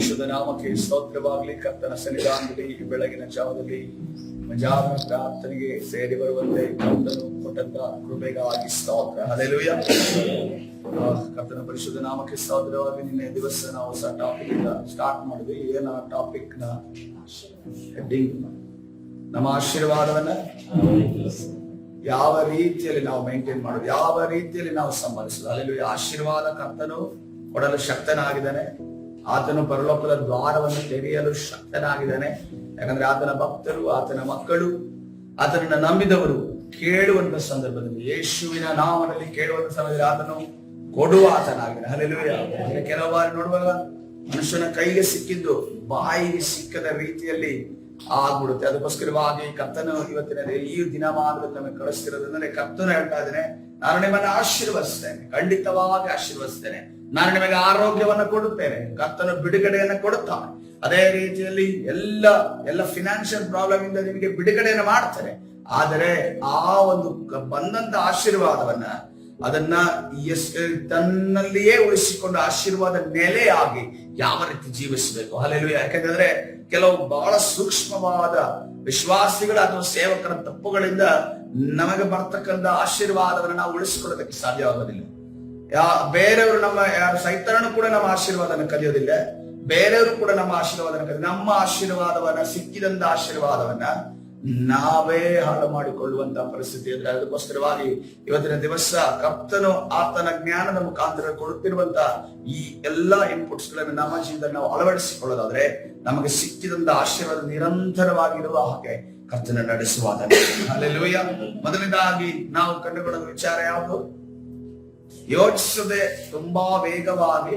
ಪರಿಶುದ್ಧ ನಾಮಕ್ಕೆ ಸ್ತೋತ್ರವಾಗಲಿ. ಕರ್ತನ ಸನ್ನಿಧಾನದಲ್ಲಿ ಈ ಬೆಳಗಿನ ಜಾವದಲ್ಲಿ ಮಜಾದ ಪ್ರಾರ್ಥನೆಗೆ ಸೇರಿ ಬರುವಂತೆ ಕರ್ತನು ಕೊಟ್ಟಂತ ಕೃಪೆಗಾಗಿ ಸ್ತೋತ್ರ. ಹಲ್ಲೆಲೂಯಾ. ಕರ್ತನ ಪರಿಶುದ್ಧ ನಾಮಕ್ಕೆ ಸ್ತೋತ್ರವಾಗಿ. ನಿನ್ನೆ ದಿವಸ ನಾವು ಹೊಸ ಟಾಪಿಕ್ ಇಂದ ಸ್ಟಾರ್ಟ್ ಮಾಡಿದ್ವಿ. ಏನ ಟಾಪಿಕ್ ನ ಹೆಡ್ಡಿಂಗ್? ನಮ್ಮ ಆಶೀರ್ವಾದವನ್ನ ಯಾವ ರೀತಿಯಲ್ಲಿ ನಾವು ಮೇಂಟೈನ್ ಮಾಡೋದು, ಯಾವ ರೀತಿಯಲ್ಲಿ ನಾವು ಸಂಭಾಳಿಸೋದು. ಹಲ್ಲೆಲೂಯಾ. ಆಶೀರ್ವಾದ ಕರ್ತನು ಕೊಡಲು ಶಕ್ತನಾಗಿದ್ದಾನೆ. ಆತನು ಪರಲೋಕದ ದ್ವಾರವನ್ನು ತೆರೆಯಲು ಶಕ್ತನಾಗಿದ್ದಾನೆ. ಯಾಕಂದ್ರೆ ಆತನ ಭಕ್ತರು, ಆತನ ಮಕ್ಕಳು, ಆತನನ್ನ ನಂಬಿದವರು ಕೇಳುವಂತ ಸಂದರ್ಭದಲ್ಲಿ, ಯೇಸುವಿನ ನಾಮದಲ್ಲಿ ಕೇಳುವಂತ ಸಮಯದಲ್ಲಿ ಆತನು ಕೊಡುವ ಆತನಾಗಿದ್ದಾನೆ. ಹಲ್ಲೆಲೂಯಾ. ಕೆಲವು ಬಾರಿ ನೋಡುವಾಗ ಮನುಷ್ಯನ ಕೈಗೆ ಸಿಕ್ಕಿದ್ದು ಬಾಯಿಗೆ ಸಿಕ್ಕದ ರೀತಿಯಲ್ಲಿ ಆಗ್ಬಿಡುತ್ತೆ. ಅದಕ್ಕೋಸ್ಕರವಾಗಿ ಕರ್ತನು ಇವತ್ತಿನ ಈ ದಿನಮಾನದಲ್ಲಿ ನಮಗೆ ಕಳಿಸ್ತಿರೋದಂದ್ರೆ, ಕರ್ತನು ಹೇಳ್ತಾ ಇದ್ದೇನೆ, ನಾನು ನಿಮ್ಮನ್ನು ಆಶೀರ್ವದಿಸ್ತೇನೆ, ಖಂಡಿತವಾಗಿ ಆಶೀರ್ವದಿಸ್ತೇನೆ. ನಾನು ನಿಮಗೆ ಆರೋಗ್ಯವನ್ನ ಕೊಡುತ್ತೇನೆ. ಕರ್ತನು ಬಿಡುಗಡೆಯನ್ನ ಕೊಡುತ್ತಾನೆ. ಅದೇ ರೀತಿಯಲ್ಲಿ ಎಲ್ಲ ಫಿನಾನ್ಷಿಯಲ್ ಪ್ರಾಬ್ಲಮ್ ಇಂದ ನಿಮಗೆ ಬಿಡುಗಡೆಯನ್ನ ಮಾಡ್ತಾನೆ. ಆದರೆ ಆ ಒಂದು ಬಂದಂತ ಆಶೀರ್ವಾದವನ್ನ ಅದನ್ನ ತನ್ನಲ್ಲಿಯೇ ಉಳಿಸಿಕೊಂಡು ಆಶೀರ್ವಾದ ನೆಲೆಯಾಗಿ ಯಾವ ರೀತಿ ಜೀವಿಸಬೇಕು. ಹಲ್ಲೆಲೂಯಾ. ಯಾಕಂದ್ರೆ ಕೆಲವು ಬಹಳ ಸೂಕ್ಷ್ಮವಾದ ವಿಶ್ವಾಸಿಗಳ ಅಥವಾ ಸೇವಕರ ತಪ್ಪುಗಳಿಂದ ನಮಗೆ ಬರ್ತಕ್ಕಂಥ ಆಶೀರ್ವಾದವನ್ನು ನಾವು ಉಳಿಸಿಕೊಳ್ಳೋದಕ್ಕೆ ಸಾಧ್ಯವಾಗೋದಿಲ್ಲ. ಬೇರೆಯವರು ಸೈತಾನನು ಕೂಡ ನಮ್ಮ ಆಶೀರ್ವಾದನ ಕಲಿಯೋದಿಲ್ಲ. ಬೇರೆಯವರು ಕೂಡ ನಮ್ಮ ಆಶೀರ್ವಾದನ ಕಲಿಯೋದಿಲ್ಲ. ನಮ್ಮ ಆಶೀರ್ವಾದವನ್ನ, ಸಿಕ್ಕಿದಂತ ಆಶೀರ್ವಾದವನ್ನ ನಾವೇ ಹಾಳು ಮಾಡಿಕೊಳ್ಳುವಂತ ಪರಿಸ್ಥಿತಿ ಇದ್ರೆ, ಅದಕ್ಕೋಸ್ಕರವಾಗಿ ಇವತ್ತಿನ ದಿವಸ ಕರ್ತನು ಆತನ ಜ್ಞಾನದ ಮುಖಾಂತರ ಕೊಡುತ್ತಿರುವಂತ ಈ ಎಲ್ಲಾ ಇನ್ಪುಟ್ಸ್ ಗಳನ್ನು ನಮ್ಮ ಜೀವನದಲ್ಲಿ ನಾವು ಅಳವಡಿಸಿಕೊಳ್ಳೋದಾದ್ರೆ ನಮಗೆ ಸಿಕ್ಕಿದಂತ ಆಶೀರ್ವಾದ ನಿರಂತರವಾಗಿರುವ ಹಾಗೆ ಕರ್ತನ ನಡೆಸುವಾದ. ಹಲ್ಲೆಲೂಯಾ. ಮೊದಲನೇದಾಗಿ ನಾವು ಕಂಡುಕೊಳ್ಳುವ ವಿಚಾರ ಯಾವುದು? ಯೋಚಿಸದೆ ತುಂಬಾ ವೇಗವಾಗಿ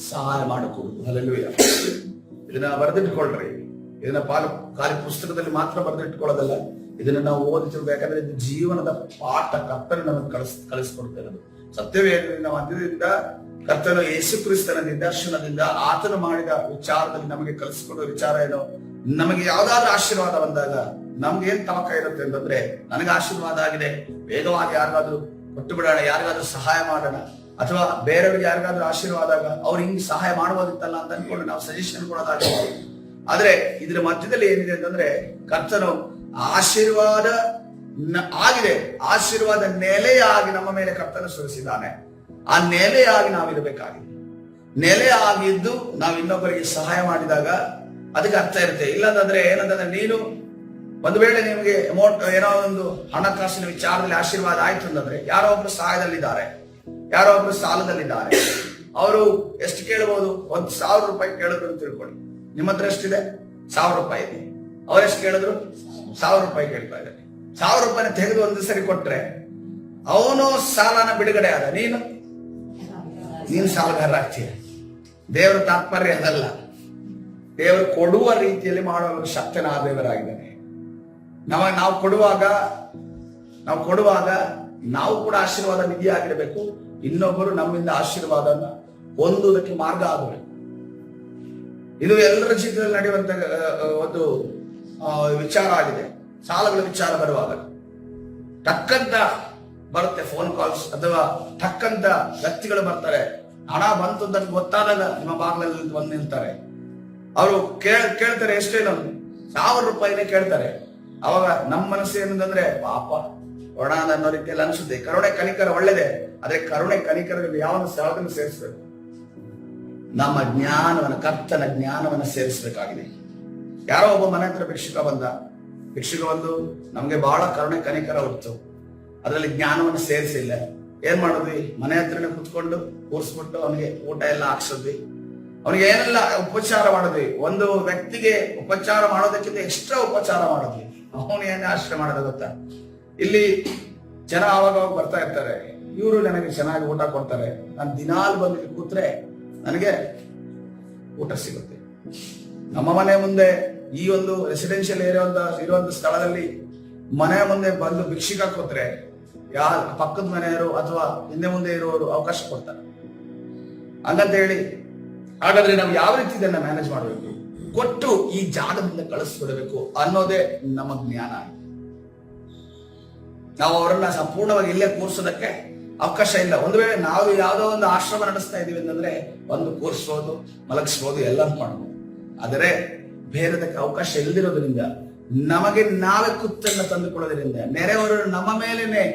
ಸಹಾಯ ಮಾಡಿಕೊಡುವುದು. ಹಲ್ಲೆಲೂಯಾ. ಇದನ್ನ ಬರೆದಿಟ್ಕೊಳ್ರಿ. ಇದನ್ನ ಖಾಲಿ ಪುಸ್ತಕದಲ್ಲಿ ಮಾತ್ರ ಬರೆದಿಟ್ಕೊಳ್ಳೋದಲ್ಲ, ಇದನ್ನ ನಾವು ಓದಿತಿರ್ಬೇಕಾದ್ರೆ ಇದು ಜೀವನದ ಪಾಠ. ಕರ್ತನ ನಮಗೆ ಕಳಿಸ್ಕೊಡ್ತೇವೆ. ಸತ್ಯವೇದದಿಂದ ಮಧ್ಯದಿಂದ ಕರ್ತನು ಯೇಸು ಕ್ರಿಸ್ತನ ನಿದರ್ಶನದಿಂದ ಆತನು ಮಾಡಿದ ವಿಚಾರದಲ್ಲಿ ನಮಗೆ ಕಲಿಸಿಕೊಡುವ ವಿಚಾರ ಏನು? ನಮಗೆ ಯಾವ್ದಾದ್ರು ಆಶೀರ್ವಾದ ಬಂದಾಗ ನಮ್ಗೆ ಏನ್ ತವಕ ಇರುತ್ತೆ ಅಂತಂದ್ರೆ, ನನಗೆ ಆಶೀರ್ವಾದ ಆಗಿದೆ, ವೇಗವಾಗಿ ಯಾರಿಗಾದ್ರೂ ಕೊಟ್ಟು ಬಿಡೋಣ, ಯಾರಿಗಾದ್ರೂ ಸಹಾಯ ಮಾಡೋಣ, ಅಥವಾ ಬೇರೆಯವ್ರಿಗೆ ಯಾರಿಗಾದ್ರೂ ಆಶೀರ್ವಾದ ಆಗ ಅವ್ರು ಹಿಂಗ್ ಸಹಾಯ ಮಾಡಬಹುದಿತ್ತಲ್ಲ ಅಂತ ಅನ್ಕೊಂಡು ನಾವು ಸಜೆಷನ್ ಕೊಡೋದಾಗಿದೆ. ಆದ್ರೆ ಇದ್ರ ಮಧ್ಯದಲ್ಲಿ ಏನಿದೆ ಅಂತಂದ್ರೆ, ಕರ್ತನು ಆಶೀರ್ವಾದ ಆಗಿದೆ, ಆಶೀರ್ವಾದ ನೆಲೆಯಾಗಿ ನಮ್ಮ ಮೇಲೆ ಕರ್ತನು ಸುರಿಸಿದ್ದಾನೆ. ಆ ನೆಲೆಯಾಗಿ ನಾವಿರಬೇಕಾಗಿದೆ. ನೆಲೆ ಆಗಿದ್ದು ನಾವು ಇನ್ನೊಬ್ಬರಿಗೆ ಸಹಾಯ ಮಾಡಿದಾಗ ಅದಕ್ಕೆ ಅರ್ಥ ಇರುತ್ತೆ. ಇಲ್ಲಂತಂದ್ರೆ ಏನಂತಂದ್ರೆ, ನೀನು ಒಂದು ವೇಳೆ ನಿಮಗೆ ಅಮೌಂಟ್ ಏನೋ ಒಂದು ಹಣಕಾಸಿನ ವಿಚಾರದಲ್ಲಿ ಆಶೀರ್ವಾದ ಆಯ್ತು ಅಂತಂದ್ರೆ, ಯಾರೋ ಒಬ್ರು ಸಹಾಯದಲ್ಲಿದ್ದಾರೆ, ಯಾರೋ ಒಬ್ರು ಸಾಲದಲ್ಲಿದ್ದಾರೆ, ಅವರು ಎಷ್ಟು ಕೇಳಬಹುದು? 1,000 ರೂಪಾಯಿ ಕೇಳಿದ್ರು ಅಂತ ತಿಳ್ಕೊಳ್ಳಿ. ನಿಮ್ಮ ಹತ್ರ ಎಷ್ಟಿದೆ? 1,000 ರೂಪಾಯಿ ಇದೆ. ಅವರೆಷ್ಟು ಕೇಳಿದ್ರು? 1,000 ರೂಪಾಯಿ ಕೇಳ್ತಾ ಇದ್ದಾರೆ. 1,000 ರೂಪಾಯಿನ ತೆಗೆದು ಒಂದು ಸರಿ ಕೊಟ್ರೆ ಅವನು ಸಾಲನ ಬಿಡುಗಡೆ ಆದ, ನೀನು ಸಾಲಗಾರ ಆಗ್ತೀಯ. ದೇವರ ತಾತ್ಪರ್ಯ ಅದಲ್ಲ. ದೇವರು ಕೊಡುವ ರೀತಿಯಲ್ಲಿ ಮಾಡುವ ಶಕ್ತನ ದೇವರಾಗಿದ್ದಾನೆ. ನಾವು ಕೊಡುವಾಗ ನಾವು ಕೂಡ ಆಶೀರ್ವಾದ ನಿಧಿಯಾಗಿರಬೇಕು. ಇನ್ನೊಬ್ಬರು ನಮ್ಮಿಂದ ಆಶೀರ್ವಾದನ ಹೊಂದುವುದಕ್ಕೆ ಮಾರ್ಗ ಆಗಬೇಕು. ಇದು ಎಲ್ಲರ ಜೀವನದಲ್ಲಿ ನಡೆಯುವಂತ ಒಂದು ವಿಚಾರ ಆಗಿದೆ. ಸಾಲಗಳ ವಿಚಾರ ಬರುವಾಗ ಟಕ್ಕಂತ ಬರುತ್ತೆ ಫೋನ್ ಕಾಲ್ಸ್, ಅಥವಾ ಟಕ್ಕಂತ ವ್ಯಕ್ತಿಗಳು ಬರ್ತಾರೆ. ಹಣ ಬಂತು ಅಂತ ಗೊತ್ತಾದಾಗ ನಿಮ್ಮ ಬಾಗಿಲಲ್ಲಿ ಬಂದು ನಿಲ್ತಾರೆ. ಅವರು ಕೇಳ್ತಾರೆ, ಎಷ್ಟೇನು? 1,000 ರೂಪಾಯಿನೇ ಕೇಳ್ತಾರೆ. ಅವಾಗ ನಮ್ಮ ಮನಸ್ಸು ಏನಂತಂದ್ರೆ, ಪಾಪ ಒಣ ಅನ್ನೋ ರೀತಿಯಲ್ಲಿ ಅನಿಸುತ್ತೆ. ಕರುಣೆ ಕನಿಕರ ಒಳ್ಳೇದೆ, ಆದ್ರೆ ಕರುಣೆ ಕನಿಕರಲ್ಲಿ ಯಾವ ಸ್ಥಳದಲ್ಲಿ ಸೇರಿಸ್ಬೇಕು? ನಮ್ಮ ಜ್ಞಾನವನ್ನ, ಕರ್ತನ ಜ್ಞಾನವನ್ನ ಸೇರಿಸಬೇಕಾಗಿದೆ. ಯಾರೋ ಒಬ್ಬ ಮನೆ ಹತ್ರ ಭಿಕ್ಷುಕ ಬಂದು ನಮ್ಗೆ ಬಹಳ ಕರುಣೆ ಕನಿಕರ ಹೊತ್ತು ಅದರಲ್ಲಿ ಜ್ಞಾನವನ್ನು ಸೇರಿಸಿಲ್ಲ. ಏನ್ ಮಾಡಿದ್ವಿ? ಮನೆ ಹತ್ರನೇ ಕುತ್ಕೊಂಡು ಕೂರಿಸ್ಬಿಟ್ಟು ಅವನಿಗೆ ಊಟ ಎಲ್ಲ ಹಾಕ್ಸಿದ್ವಿ, ಅವನಿಗೆ ಏನೆಲ್ಲ ಉಪಚಾರ ಮಾಡಿದ್ವಿ. ಒಂದು ವ್ಯಕ್ತಿಗೆ ಉಪಚಾರ ಮಾಡೋದಕ್ಕಿಂತ ಎಕ್ಸ್ಟ್ರಾ ಉಪಚಾರ ಮಾಡಿದ್ವಿ. ಅವನು ಏನೇ ಆಶ್ರಯ ಮಾಡೋದ ಗೊತ್ತಾ? ಇಲ್ಲಿ ಜನ ಆವಾಗ ಬರ್ತಾ ಇರ್ತಾರೆ, ಇವರು ನನಗೆ ಚೆನ್ನಾಗಿ ಊಟ ಕೊಡ್ತಾರೆ, ನಾನು ದಿನಾಲ್ ಬಂದು ಕೂತ್ರೆ ನನಗೆ ಊಟ ಸಿಗುತ್ತೆ. ನಮ್ಮ ಮನೆ ಮುಂದೆ ಈ ಒಂದು ರೆಸಿಡೆನ್ಷಿಯಲ್ ಇರುವಂತ ಸ್ಥಳದಲ್ಲಿ ಮನೆ ಮುಂದೆ ಬಂದು ಭಿಕ್ಷಿಕ ಕೂತ್ರೆ ಪಕ್ಕದ ಮನೆಯವರು ಅಥವಾ ಹಿಂದೆ ಮುಂದೆ ಇರುವವರು ಅವಕಾಶ ಕೊಡ್ತಾರೆ. ಹಂಗಂತ ಹೇಳಿ ಹಾಗಾದ್ರೆ ನಾವು ಯಾವ ರೀತಿ ಇದನ್ನ ಮ್ಯಾನೇಜ್ ಮಾಡಬೇಕು, ಕೊಟ್ಟು ಈ ಜಾಗದಿಂದ ಕಳಿಸ್ಬಿಡಬೇಕು ಅನ್ನೋದೇ ನಮ್ಮ ಜ್ಞಾನ. ನಾವು ಅವರನ್ನ ಸಂಪೂರ್ಣವಾಗಿ ಇಲ್ಲೇ ಕೂರ್ಸೋದಕ್ಕೆ ಅವಕಾಶ ಇಲ್ಲ. ಒಂದು ವೇಳೆ ನಾವು ಯಾವುದೋ ಒಂದು ಆಶ್ರಮ ನಡೆಸ್ತಾ ಇದೀವಿ ಅಂತಂದ್ರೆ ಒಂದು ಕೂರಿಸ್ಬೋದು, ಮಲಗಿಸ್ಬೋದು, ಎಲ್ಲ ಮಾಡ್ಬೋದು. ಆದರೆ ಬೇರೆದಕ್ಕೆ ಅವಕಾಶ ಇಲ್ಲದಿರೋದ್ರಿಂದ, ನಮಗೆ ನಾವೇ ಕುತ್ತನ್ನು ತಂದುಕೊಳ್ಳೋದ್ರಿಂದ, ನೆರೆಯವರು ನಮ್ಮ ಮೇಲೇನೆ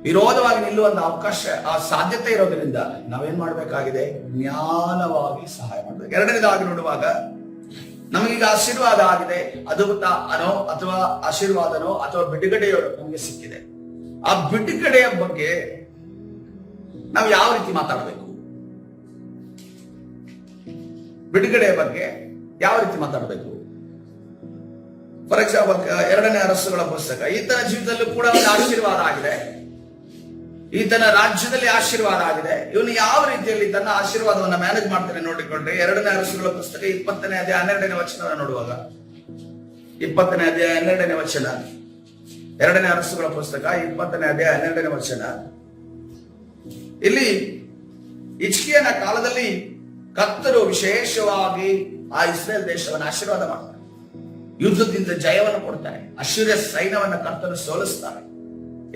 ವಿರೋಧವಾಗಿ ನಿಲ್ಲುವಂತ ಅವಕಾಶ, ಆ ಸಾಧ್ಯತೆ ಇರೋದ್ರಿಂದ ನಾವೇನ್ ಮಾಡ್ಬೇಕಾಗಿದೆ? ಜ್ಞಾನವಾಗಿ ಸಹಾಯ ಮಾಡ್ಬೇಕು. ಎರಡನೇದಾಗಿ ನೋಡುವಾಗ, ನಮಗೀಗ ಆಶೀರ್ವಾದ ಆಗಿದೆ, ಅದ್ಭುತನೋ ಅಥವಾ ಆಶೀರ್ವಾದನೋ ಅಥವಾ ಬಿಡುಗಡೆಯೋ ನಮಗೆ ಸಿಕ್ಕಿದೆ. ಆ ಬಿಡುಗಡೆಯ ಬಗ್ಗೆ ನಾವು ಯಾವ ರೀತಿ ಮಾತಾಡಬೇಕು? ಬಿಡುಗಡೆಯ ಬಗ್ಗೆ ಯಾವ ರೀತಿ ಮಾತಾಡಬೇಕು? ಫಾರ್ ಎಕ್ಸಾಂಪಲ್, 2ನೇ ಅರಸುಗಳ ಪುಸ್ತಕ, ಈತನ ಜೀವಿತದಲ್ಲೂ ಕೂಡ ಒಂದು ಆಶೀರ್ವಾದ ಆಗಿದೆ, ಈತನ ರಾಜ್ಯದಲ್ಲಿ ಆಶೀರ್ವಾದ ಆಗಿದೆ. ಇವನು ಯಾವ ರೀತಿಯಲ್ಲಿ ತನ್ನ ಆಶೀರ್ವಾದವನ್ನ ಮ್ಯಾನೇಜ್ ಮಾಡ್ತಾನೆ ನೋಡಿಕೊಂಡ್ರೆ, 2ನೇ ಅರಸುಗಳ ಪುಸ್ತಕ 20ನೇ ಅಧ್ಯಾಯ 12ನೇ ವಚನ ನೋಡುವಾಗ, 20ನೇ ಅಧ್ಯಾಯ 12ನೇ ವಚನ, 2ನೇ ಅರಸುಗಳ ಪುಸ್ತಕ 20ನೇ ಅಧ್ಯಾಯ 12ನೇ ವಚನ. ಇಲ್ಲಿ ಹಿಜ್ಕೀಯನ ಕಾಲದಲ್ಲಿ ಕರ್ತರು ವಿಶೇಷವಾಗಿ ಆ ಇಸ್ರೇಲ್ ದೇಶವನ್ನು ಆಶೀರ್ವಾದ ಮಾಡ್ತಾರೆ, ಯುದ್ಧದಿಂದ ಜಯವನ್ನು ಕೊಡ್ತಾರೆ, ಅಶ್ಶೂರ್ಯ ಸೈನ್ಯವನ್ನ ಕರ್ತರು ಸೋಲಿಸ್ತಾರೆ.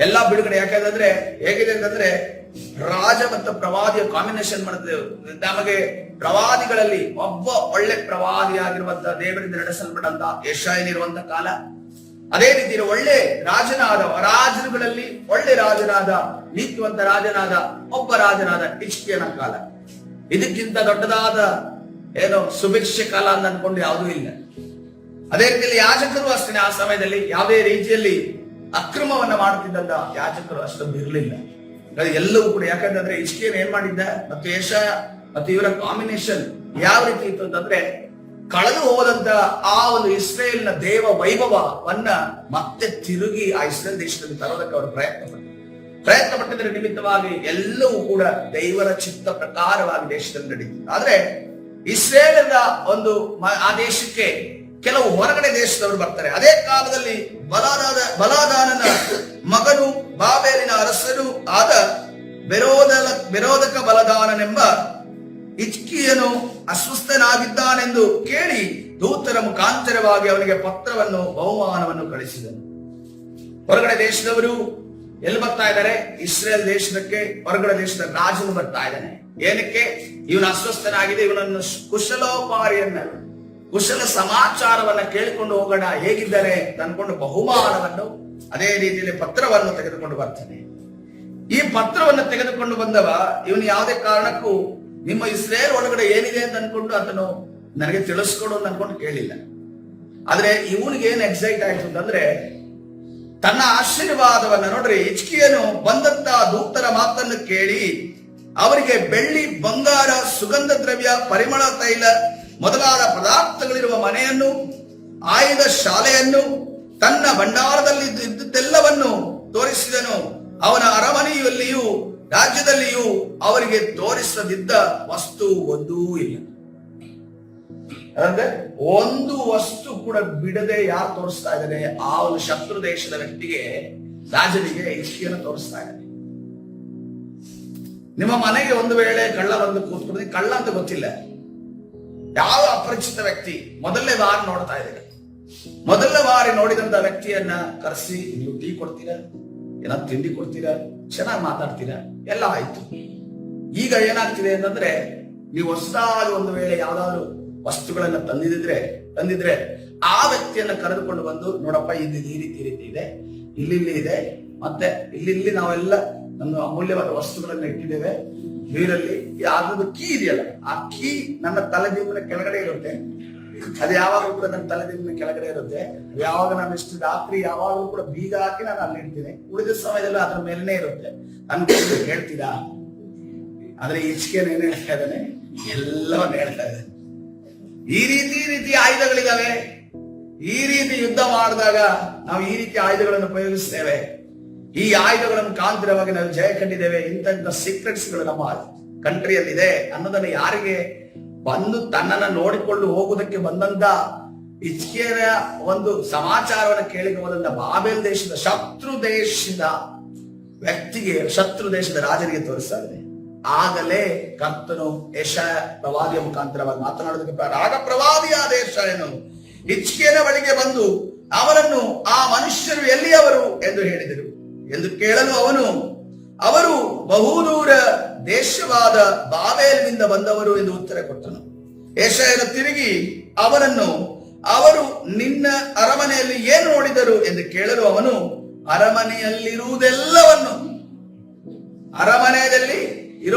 ಎಲ್ಲಾ ಬಿಡುಗಡೆ ಯಾಕಂದ್ರೆ ಹೇಗಿದೆ ಅಂತಂದ್ರೆ, ರಾಜ ಮತ್ತು ಪ್ರವಾದಿಯ ಕಾಂಬಿನೇಷನ್ ಮಾಡಿದ್ರೆ ನಮಗೆ ಪ್ರವಾದಿಗಳಲ್ಲಿ ಒಬ್ಬ ಒಳ್ಳೆ ಪ್ರವಾದಿಯಾಗಿರುವಂತಹ, ದೇವರಿಂದ ನಡೆಸಲ್ಪಟ್ಟಂತ ಯೆಶಾಯನಿರುವಂತ ಕಾಲ. ಅದೇ ರೀತಿ ಒಳ್ಳೆ ರಾಜನಾದ, ರಾಜರುಗಳಲ್ಲಿ ಒಳ್ಳೆ ರಾಜನಾದ, ನೀತಿವಂತ ರಾಜನಾದ ಒಬ್ಬ ರಾಜನಾದ ಹಿಜ್ಕೀಯನ ಕಾಲ. ಇದಕ್ಕಿಂತ ದೊಡ್ಡದಾದ ಏನೋ ಸುಭಿಕ್ಷೆ ಕಾಲ ಅಂತ ಅನ್ಕೊಂಡು ಯಾವುದೂ ಇಲ್ಲ. ಅದೇ ರೀತಿಯಲ್ಲಿ ಯಾಜಕರು ಅಷ್ಟೇ ಆ ಸಮಯದಲ್ಲಿ ಯಾವುದೇ ರೀತಿಯಲ್ಲಿ ಅಕ್ರಮವನ್ನ ಮಾಡುತ್ತಿದ್ದಂತ ಯಾಜಕರು ಅಷ್ಟೊಂದು ಇರಲಿಲ್ಲ. ಎಲ್ಲವೂ ಕೂಡ ಯಾಕಂತಂದ್ರೆ ಹಿಜ್ಕೀಯನು ಏನ್ ಮಾಡಿದ್ದ ಮತ್ತು ಯೆಶಾಯ ಮತ್ತು ಇವರ ಕಾಂಬಿನೇಷನ್ ಯಾವ ರೀತಿ ಇತ್ತು ಅಂತಂದ್ರೆ, ಕಳೆದು ಹೋದಂತ ಆ ಒಂದು ಇಸ್ರೇಲ್ನ ದೇವ ವೈಭವವನ್ನ ಮತ್ತೆ ತಿರುಗಿ ಆ ಇಸ್ರೇಲ್ ದೇಶದಲ್ಲಿ ತರೋದಕ್ಕೆ ಅವರು ಪ್ರಯತ್ನ ಪಟ್ಟಿದ್ದರ ನಿಮಿತ್ತವಾಗಿ ಎಲ್ಲವೂ ಕೂಡ ದೈವರ ಚಿತ್ತ ಪ್ರಕಾರವಾಗಿ ದೇಶದಲ್ಲಿ ನಡೀತು. ಆದ್ರೆ ಇಸ್ರೇಲಿನ ಒಂದು ಆ ದೇಶಕ್ಕೆ ಕೆಲವು ಹೊರಗಡೆ ದೇಶದವರು ಬರ್ತಾರೆ. ಅದೇ ಕಾಲದಲ್ಲಿ ಬಲಾದಾನನ ಮಗನು, ಬಾಬೇಲಿನ ಅರಸನು ಆದ ಬೆರೋದಕ ಬಲದಾನನೆಂಬ ಹಿಜ್ಕೀಯನು ಅಸ್ವಸ್ಥನಾಗಿದ್ದಾನೆಂದು ಕೇಳಿ ದೂತರ ಮುಖಾಂತರವಾಗಿ ಅವನಿಗೆ ಪತ್ರವನ್ನು, ಬಹುಮಾನವನ್ನು ಕಳಿಸಿದನು. ಹೊರಗಡೆ ದೇಶದವರು ಎಲ್ಲಿ ಬರ್ತಾ ಇದ್ದಾರೆ? ಇಸ್ರೇಲ್ ದೇಶಕ್ಕೆ ಹೊರಗಡೆ ದೇಶದ ರಾಜನು ಬರ್ತಾ ಇದ್ದಾನೆ. ಏನಕ್ಕೆ? ಇವನು ಅಸ್ವಸ್ಥನಾಗಿದೆ, ಇವನನ್ನು ಕುಶಲೋಪಾರಿಯನ್ನ, ಕುಶಲ ಸಮಾಚಾರವನ್ನ ಕೇಳಿಕೊಂಡು ಹೋಗೋಣ, ಹೇಗಿದ್ದಾರೆ ಅನ್ಕೊಂಡು ಬಹುಮಾನವನ್ನು, ಅದೇ ರೀತಿಯಲ್ಲಿ ಪತ್ರವನ್ನು ತೆಗೆದುಕೊಂಡು ಬರ್ತಾನೆ. ಈ ಪತ್ರವನ್ನು ತೆಗೆದುಕೊಂಡು ಬಂದವ ಇವನು ಯಾವುದೇ ಕಾರಣಕ್ಕೂ ನಿಮ್ಮ ಇಸ್ರೇಲ್ ಒಳಗಡೆ ಏನಿದೆ ಅಂತ ಅನ್ಕೊಂಡು ಅದನ್ನು ನನಗೆ ತಿಳಿಸ್ಕೊಡು ಅಂತ ಅನ್ಕೊಂಡು ಕೇಳಿಲ್ಲ. ಆದ್ರೆ ಇವನಿಗೆ ಏನ್ ಎಕ್ಸೈಟ್ ಆಯ್ತು ಅಂತಂದ್ರೆ, ತನ್ನ ಆಶೀರ್ವಾದವನ್ನ ನೋಡ್ರಿ, ಹಿಜ್ಕೀಯನು ಬಂದಂತ ದೂತರ ಮಾತನ್ನು ಕೇಳಿ ಅವರಿಗೆ ಬೆಳ್ಳಿ, ಬಂಗಾರ, ಸುಗಂಧ ದ್ರವ್ಯ, ಪರಿಮಳ ತೈಲ ಮೊದಲಾದ ಪದಾರ್ಥಗಳಿರುವ ಮನೆಯನ್ನು, ಆಯುಧ ಶಾಲೆಯನ್ನು, ತನ್ನ ಭಂಡಾರದಲ್ಲಿ ಇದ್ದುದೆಲ್ಲವನ್ನು ತೋರಿಸಿದನು. ಅವನ ಅರಮನೆಯಲ್ಲಿಯೂ ರಾಜ್ಯದಲ್ಲಿಯೂ ಅವರಿಗೆ ತೋರಿಸದಿದ್ದ ವಸ್ತು ಒಂದೂ ಇಲ್ಲ. ಅಂದ್ರೆ ಒಂದು ವಸ್ತು ಕೂಡ ಬಿಡದೆ ಯಾರು ತೋರಿಸ್ತಾ ಇದ್ದಾನೆ? ಆ ಒಂದು ಶತ್ರು ದೇಶದ ವ್ಯಕ್ತಿಗೆ, ರಾಜನಿಗೆ ಹಿಜ್ಕೀಯನ ತೋರಿಸ್ತಾ ಇದ್ದಾನೆ. ನಿಮ್ಮ ಮನೆಗೆ ಒಂದು ವೇಳೆ ಕಳ್ಳ ಬಂದು ಕೂತ್ಕೊಂಡು, ಕಳ್ಳ ಅಂತ ಗೊತ್ತಿಲ್ಲ, ಯಾವ ಅಪರಿಚಿತ ವ್ಯಕ್ತಿ ಮೊದಲನೇ ಬಾರಿ ನೋಡ್ತಾ ಇದ್ದಾರೆ, ಮೊದಲನೇ ಬಾರಿ ನೋಡಿದಂತ ವ್ಯಕ್ತಿಯನ್ನ ಕರೆಸಿ ನೀವು ಟೀ ಕೊಡ್ತೀರಾ, ಏನಾದ್ರು ತಿಂಡಿ ಕೊಡ್ತೀರಾ, ಚೆನ್ನಾಗಿ ಮಾತಾಡ್ತೀರಾ, ಎಲ್ಲ ಆಯ್ತು. ಈಗ ಏನಾಗ್ತಿದೆ ಅಂತಂದ್ರೆ, ನೀವು ಹೊಸದಾಗಿ ಒಂದು ವೇಳೆ ಯಾವ್ದಾದ್ರು ವಸ್ತುಗಳನ್ನ ತಂದಿದ್ರೆ ಆ ವ್ಯಕ್ತಿಯನ್ನ ಕರೆದುಕೊಂಡು ಬಂದು, ನೋಡಪ್ಪ ಇದು ಈ ರೀತಿ ಇದೆ, ಇಲ್ಲಿ ಇದೆ, ಮತ್ತೆ ಇಲ್ಲಿ ನಾವೆಲ್ಲ ನಮ್ಮ ಅಮೂಲ್ಯವಾದ ವಸ್ತುಗಳನ್ನ ಇಟ್ಟಿದ್ದೇವೆ, ನೀರಲ್ಲಿ ಯಾವ್ದು ಕೀ ಇದೆಯಲ್ಲ, ಆ ಕೀ ನನ್ನ ತಲೆದಿಂಬಿನ ಕೆಳಗಡೆ ಇರುತ್ತೆ, ಅದು ಯಾವಾಗಲೂ ಕೂಡ ನನ್ನ ತಲೆದಿಂಬಿನ ಕೆಳಗಡೆ ಇರುತ್ತೆ. ಯಾವಾಗ ನಾನು ಇಷ್ಟು ರಾತ್ರಿ ಯಾವಾಗಲೂ ಕೂಡ ಬೀಗ ಹಾಕಿ ನಾನು ಅಲ್ಲಿ ಇಡ್ತೀನಿ, ಉಳಿದ ಸಮಯದಲ್ಲೂ ಅದ್ರ ಮೇಲೇನೆ ಇರುತ್ತೆ. ಅನ್ಕೊಂಡು ಹೇಳ್ತೀರಾ? ಆದ್ರೆ ಹಿಜ್ಕೀಯನು ಏನ್ ಹೇಳ್ತಾ ಇದ್ದಾನೆ? ಎಲ್ಲವನ್ನ ಹೇಳ್ತಾ ಇದ್ದಾನೆ. ಈ ರೀತಿ ಆಯುಧಗಳಿದಾವೆ, ಈ ರೀತಿ ಯುದ್ಧ ಮಾಡಿದಾಗ ನಾವು ಈ ರೀತಿ ಆಯುಧಗಳನ್ನು ಉಪಯೋಗಿಸ್ತೇವೆ, ಈ ಆಯುಧಗಳ ಮುಖಾಂತರವಾಗಿ ನಾವು ಜಯ ಕಂಡಿದ್ದೇವೆ, ಇಂಥ ಸೀಕ್ರೆಟ್ಸ್ ಗಳು ನಮ್ಮ ಕಂಟ್ರಿಯಲ್ಲಿದೆ ಅನ್ನೋದನ್ನ ಯಾರಿಗೆ ಬಂದು ತನ್ನನ್ನ ನೋಡಿಕೊಂಡು ಹೋಗುವುದಕ್ಕೆ ಬಂದಂತ ಹಿಜ್ಕೀಯನ ಒಂದು ಸಮಾಚಾರವನ್ನು ಕೇಳಿಗೆ ಹೋದಂತ ಬಾಬೆಲ್ ದೇಶದ ಶತ್ರು ದೇಶದ ವ್ಯಕ್ತಿಗೆ, ಶತ್ರು ದೇಶದ ರಾಜನಿಗೆ ತೋರಿಸ್ತಾ ಇದೆ. ಆಗಲೇ ಕರ್ತನು ಯೆಶಾಯ ಪ್ರವಾದಿಯ ಮುಖಾಂತರವಾಗಿ ಮಾತನಾಡೋದಕ್ಕೆ, ಆಗ ಪ್ರವಾದಿಯಾದ ಯೆಶಾಯನು ಹಿಜ್ಕೀಯನ ಬಳಿಗೆ ಬಂದು ಅವನನ್ನು, ಆ ಮನುಷ್ಯರು ಎಲ್ಲಿಯವರು ಎಂದು ಹೇಳಿದರು ಎಂದು ಕೇಳಲು ಅವನು, ಅವರು ಬಹುದೂರ ದೇಶವಾದ ಬಾಬೇಲಿನಿಂದ ಬಂದವರು ಎಂದು ಉತ್ತರ ಕೊಟ್ಟನು. ಯೆಶಾಯನು ತಿರುಗಿ ಅವನನ್ನು, ಅವರು ನಿನ್ನ ಅರಮನೆಯಲ್ಲಿ ಏನು ನೋಡಿದರು ಎಂದು ಕೇಳಲು ಅವನು, ಅರಮನೆಯಲ್ಲಿ ಇರೋದೆಲ್ಲವನ್ನು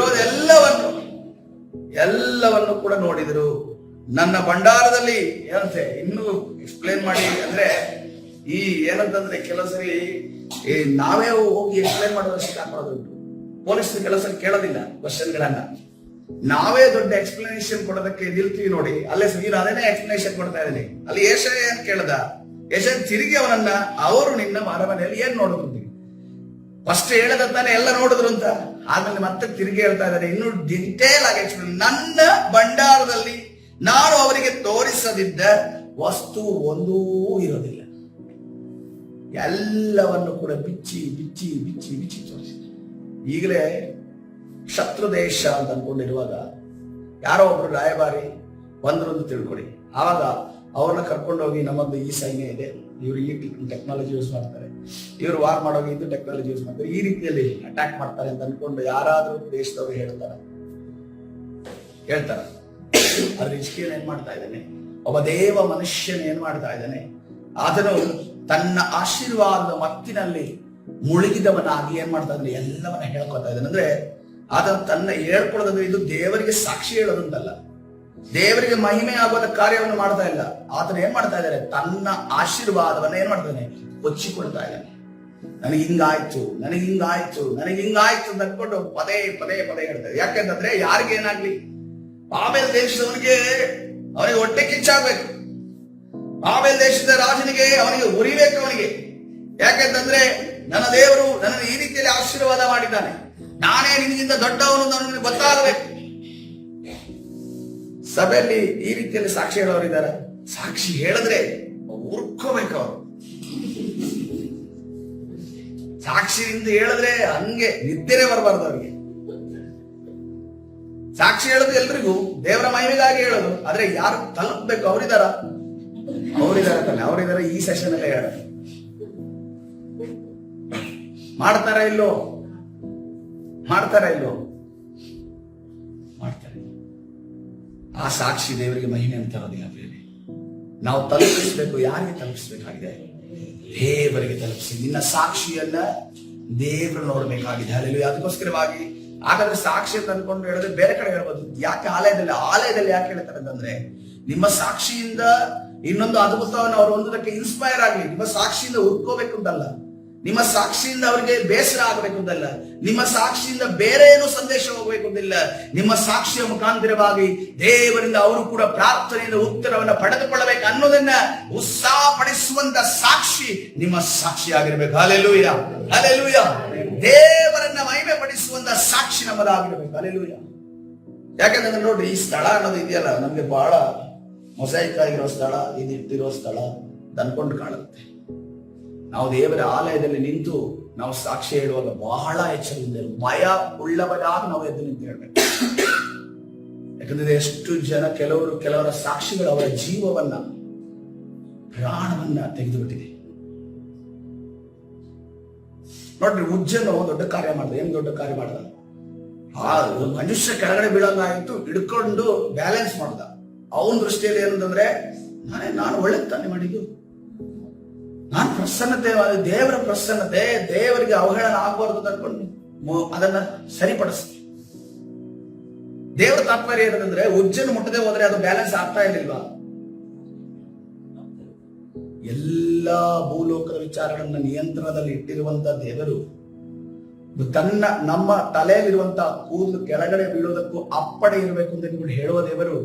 ಕೂಡ ನೋಡಿದರು. ನನ್ನ ಭಂಡಾರದಲ್ಲಿ ಏನಂತೆ ಇನ್ನೂ ಎಕ್ಸ್ಪ್ಲೇನ್ ಮಾಡಿ ಅಂದ್ರೆ ಏನಂತಂದ್ರೆ ಕೆಲವು ಸರಿ ನಾವೇ ಹೋಗಿ ಎಕ್ಸ್ಪ್ಲೇನ್ ಮಾಡೋದಷ್ಟು ಹಾಕೋದುಂಟು. ಪೊಲೀಸ್ ಕೆಲಸ ಕೇಳೋದಿಲ್ಲ ಕ್ವಶನ್ಗಳನ್ನ, ನಾವೇ ದೊಡ್ಡ ಎಕ್ಸ್ಪ್ಲನೇಷನ್ ಕೊಡೋದಕ್ಕೆ ನಿಲ್ತೀವಿ ನೋಡಿ. ಅಲ್ಲೇ ನೀನು ಅದನ್ನೇ ಎಕ್ಸ್ಪ್ಲನೇಷನ್ ಕೊಡ್ತಾ ಇದ್ದೀನಿ. ಅಲ್ಲಿ ಯೆಶಾಯ ಏನ್ ಕೇಳ್ದ, ಯೆಶಾಯ ತಿರುಗಿ ಅವನನ್ನ, ಅವರು ನಿನ್ನ ಅರಮನೆಯಲ್ಲಿ ಏನ್ ನೋಡಿದ್ರು? ಫಸ್ಟ್ ಹೇಳದ ತಾನೆ ಎಲ್ಲ ನೋಡಿದ್ರು ಅಂತ, ಆಮೇಲೆ ಮತ್ತೆ ತಿರುಗಿ ಹೇಳ್ತಾ ಇದ್ದಾರೆ ಇನ್ನು ಡಿಟೇಲ್ ಆಗಿ ಎಕ್ಸ್ಪ್ಲೇನ್. ನನ್ನ ಭಂಡಾರದಲ್ಲಿ ನಾನು ಅವರಿಗೆ ತೋರಿಸದಿದ್ದ ವಸ್ತು ಒಂದೂ ಇರೋದಿಲ್ಲ, ಎಲ್ಲವನ್ನು ಕೂಡ ಬಿಚ್ಚಿ ಬಿಚ್ಚಿ ಬಿಚ್ಚಿ ಬಿಚ್ಚಿ ತೋರಿಸಿದೆ. ಈಗಲೇ ಶತ್ರು ದೇಶ ಅಂತ ಅನ್ಕೊಂಡಿರುವಾಗ ಯಾರೋ ಒಬ್ರು ರಾಯಭಾರಿ ಬಂದ್ರು ಅಂತ ತಿಳ್ಕೊಳ್ಳಿ. ಆವಾಗ ಅವ್ರನ್ನ ಕರ್ಕೊಂಡೋಗಿ ನಮ್ಮದು ಈ ಸೈನ್ಯ ಇದೆ, ಇವರು ಈ ಟೆಕ್ನಾಲಜಿ ಯೂಸ್ ಮಾಡ್ತಾರೆ, ಇವರು ವಾರ್ ಮಾಡೋಗಿ ಇದು ಟೆಕ್ನಾಲಜಿ ಯೂಸ್ ಮಾಡ್ತಾರೆ, ಈ ರೀತಿಯಲ್ಲಿ ಅಟ್ಯಾಕ್ ಮಾಡ್ತಾರೆ ಅಂತ ಅನ್ಕೊಂಡು ಯಾರಾದ್ರೂ ದೇಶದವ್ರು ಹೇಳ್ತಾರ? ಆದ್ರೆ ಇಸ್ಕೇಲ್ ಏನ್ ಮಾಡ್ತಾ ಇದ್ದಾನೆ, ಒಬ್ಬ ದೇವ ಮನುಷ್ಯನ ಏನ್ ಮಾಡ್ತಾ ಇದ್ದಾನೆ, ಆತನು ತನ್ನ ಆಶೀರ್ವಾದದ ಮತ್ತಿನಲ್ಲಿ ಮುಳುಗಿದವನಾಗಿ ಏನ್ ಮಾಡ್ತಾ ಇದ್ದಾನೆ, ಎಲ್ಲವನ್ನ ಹೇಳ್ಕೊತಾ ಇದ್ದಾನೆ. ಅಂದ್ರೆ ಆತ ತನ್ನ ಹೇಳ್ಕೊಳ್ಳೋದು ಇದು ದೇವರಿಗೆ ಸಾಕ್ಷಿ ಹೇಳೋದಂತಲ್ಲ, ದೇವರಿಗೆ ಮಹಿಮೆ ಆಗೋದ ಕಾರ್ಯವನ್ನು ಮಾಡ್ತಾ ಇಲ್ಲ. ಆತನ ಏನ್ ಮಾಡ್ತಾ ಇದ್ದಾರೆ, ತನ್ನ ಆಶೀರ್ವಾದವನ್ನ ಏನ್ ಮಾಡ್ತಾನೆ, ಕೊಚ್ಚಿಕೊಳ್ತಾ ಇದ್ದಾನೆ. ನನಗೆ ಹಿಂಗಾಯ್ತು ಅಂತ ಅನ್ಕೊಂಡು ಪದೇ ಪದೇ ಪದೇ ಹೇಳ್ತಾರೆ. ಯಾಕೆಂತಂದ್ರೆ ಯಾರಿಗೆ ಏನಾಗ್ಲಿ, ಬಾಬೆಲ್ ದೇಶದವನಿಗೆ ಅವನಿಗೆ ಹೊಟ್ಟೆ ಕಿಚ್ಚಾಗ್ಬೇಕು, ಬಾಬೆಲ್ ದೇಶದ ರಾಜನಿಗೆ ಅವನಿಗೆ ಉರಿಬೇಕು ಅವನಿಗೆ. ಯಾಕೆಂತಂದ್ರೆ ನನ್ನ ದೇವರು ನನ್ನನ್ನು ಈ ರೀತಿಯಲ್ಲಿ ಆಶೀರ್ವಾದ ಮಾಡಿದ್ದಾನೆ, ನಾನೇ ನಿನಗಿಂತ ದೊಡ್ಡವನು ನನಗೆ ಗೊತ್ತಾಗಬೇಕು. ಸಭೆಯಲ್ಲಿ ಈ ರೀತಿಯಲ್ಲಿ ಸಾಕ್ಷಿ ಹೇಳೋರಿದ್ದಾರೆ. ಸಾಕ್ಷಿ ಹೇಳಿದ್ರೆ ಉರ್ಕೋಬೇಕು ಅವರು. ಸಾಕ್ಷಿಯಿಂದ ಹೇಳಿದ್ರೆ ಹಂಗೆ ನಿದ್ದೆನೆ ಬರಬಾರ್ದು ಅವ್ರಿಗೆ. ಸಾಕ್ಷಿ ಹೇಳೋದು ಎಲ್ರಿಗೂ ದೇವರ ಮಹಿಮೆಗಾಗಿ ಹೇಳೋದು, ಆದ್ರೆ ಯಾರು ತಲುಪಬೇಕು ಅವರಿದಾರ ತಾನೆ, ಅವರಿದಾರ ಈ ಸೆಷನ್ ಅಲ್ಲೇ ಹೇಳ ಮಾಡ್ತಾರ ಇಲ್ಲೋ ಮಾಡ್ತಾರೆ. ಆ ಸಾಕ್ಷಿ ದೇವರಿಗೆ ಮಹಿಮೆ ಅಂತ ತರೋದಿಲ್ಲ. ನಾವು ತಲುಪಿಸ್ಬೇಕು. ಯಾರಿಗೆ ತಲುಪಿಸ್ಬೇಕಾಗಿದೆ? ದೇವರಿಗೆ ತಲುಪಿಸಿ. ನಿನ್ನ ಸಾಕ್ಷಿಯನ್ನ ದೇವರು ನೋಡ್ಬೇಕಾಗಿದೆ. ಅಲ್ಲಿ ಅದಕ್ಕೋಸ್ಕರವಾಗಿ ಹಾಗಾದ್ರೆ ಸಾಕ್ಷಿ ಅಂತ ಅನ್ಕೊಂಡು ಹೇಳಿದ್ರೆ ಬೇರೆ ಕಡೆ ಹೇಳ್ಬೋದು. ಯಾಕೆ ಆಲಯದಲ್ಲಿ ಯಾಕೆ ಹೇಳ್ತಾರೆ ಅಂತಂದ್ರೆ, ನಿಮ್ಮ ಸಾಕ್ಷಿಯಿಂದ ಇನ್ನೊಂದು ಅದ್ಭುತವನ್ನು ಅವರು ಹೊಂದೋದಕ್ಕೆ ಇನ್ಸ್ಪೈರ್ ಆಗಲಿ. ನಿಮ್ಮ ಸಾಕ್ಷಿಯಿಂದ ಹುಡ್ಕೋಬೇಕು ಅಂತಲ್ಲ, ನಿಮ್ಮ ಸಾಕ್ಷಿಯಿಂದ ಅವರಿಗೆ ಬೇಸರ ಆಗಬೇಕು ಅಂತಲ್ಲ, ನಿಮ್ಮ ಸಾಕ್ಷಿಯಿಂದ ಬೇರೆ ಏನು ಸಂದೇಶ ಹೋಗಬೇಕು ಅಂತಿಲ್ಲ. ನಿಮ್ಮ ಸಾಕ್ಷಿಯ ಮುಖಾಂತರವಾಗಿ ದೇವರಿಂದ ಅವರು ಕೂಡ ಪ್ರಾರ್ಥನೆಯಿಂದ ಉತ್ತರವನ್ನು ಪಡೆದುಕೊಳ್ಳಬೇಕು ಅನ್ನೋದನ್ನ ಉತ್ಸಾಹಪಡಿಸುವಂತ ಸಾಕ್ಷಿ ನಿಮ್ಮ ಸಾಕ್ಷಿಯಾಗಿರ್ಬೇಕು. Hallelujah, hallelujah. ದೇವರನ್ನ ಮಹಿಮೆ ಪಡಿಸುವಂತ ಸಾಕ್ಷಿ ನಮ್ಮದಾಗಿರ್ಬೇಕು. ಹಲ್ಲೆಲೂಯಾ. ಯಾಕಂದ್ರೆ ನೋಡ್ರಿ, ಈ ಸ್ಥಳ ಅನ್ನೋದು ಇದೆಯಲ್ಲ, ನಮ್ಗೆ ಬಹಳ ಮೊಸೈಕ್ ಆಗಿರೋ ಸ್ಥಳ, ಇದಿಟ್ಟಿರೋ ಸ್ಥಳ ಅನ್ಕೊಂಡು ಕಾಣುತ್ತೆ. ನಾವು ದೇವರ ಆಲಯದಲ್ಲಿ ನಿಂತು ನಾವು ಸಾಕ್ಷಿ ಹೇಳುವಾಗ ಬಹಳ ಎಚ್ಚರದಿಂದ, ಭಯ ಉಳ್ಳವರಾಗಿ ನಾವು ಎದ್ದು ನಿಂತು ಹೇಳ್ಬೇಕು. ಯಾಕಂದ್ರೆ ಎಷ್ಟು ಜನ ಕೆಲವರ ಸಾಕ್ಷಿಗಳು ಅವರ ಜೀವವನ್ನ, ಪ್ರಾಣವನ್ನ ತೆಗೆದುಬಿಟ್ಟಿದೆ. ನೋಡ್ರಿ, ಉಜ್ಜನು ದೊಡ್ಡ ಕಾರ್ಯ ಮಾಡ್ದ. ಏನ್ ದೊಡ್ಡ ಕಾರ್ಯ ಮಾಡ್ದ? ಮನುಷ್ಯ ಕೆಳಗಡೆ ಬೀಳಂಗಾಯಿತು, ಹಿಡ್ಕೊಂಡು ಬ್ಯಾಲೆನ್ಸ್ ಮಾಡ್ದ. ಅವನ ದೃಷ್ಟಿಯಲ್ಲಿ ಏನಂತಂದ್ರೆ, ನಾನು ಒಳ್ಳೆ ತಾನೆ ಮಾಡಿದ್ದು, ನಾನು ಪ್ರಸನ್ನತೆ, ದೇವರ ಪ್ರಸನ್ನತೆ, ದೇವರಿಗೆ ಅವಹೇಳನ ಆಗಬಾರ್ದು ಅನ್ಕೊಂಡು ಅದನ್ನ ಸರಿಪಡಿಸ್ತೀನಿ. ದೇವರ ತಾತ್ಪರ್ಯ ಏನಂದ್ರೆ, ಉಜ್ಜನ್ನು ಮುಟ್ಟದೆ ಹೋದ್ರೆ ಅದು ಬ್ಯಾಲೆನ್ಸ್ ಆಗ್ತಾ ಇರ್ಲಿಲ್ವಾ? ಎಲ್ಲಾ ಭೂಲೋಕದ ವಿಚಾರಗಳನ್ನ ನಿಯಂತ್ರಣದಲ್ಲಿ ಇಟ್ಟಿರುವಂತ ದೇವರು ನಮ್ಮ ತಲೆಯಲ್ಲಿರುವಂತ ಕೂದಲು ಕೆಳಗಡೆ ಬೀಳೋದಕ್ಕೂ ಅಪ್ಪಡೆ ಇರಬೇಕು ಅಂತ ನೀವು ಹೇಳುವ ದೇವರು,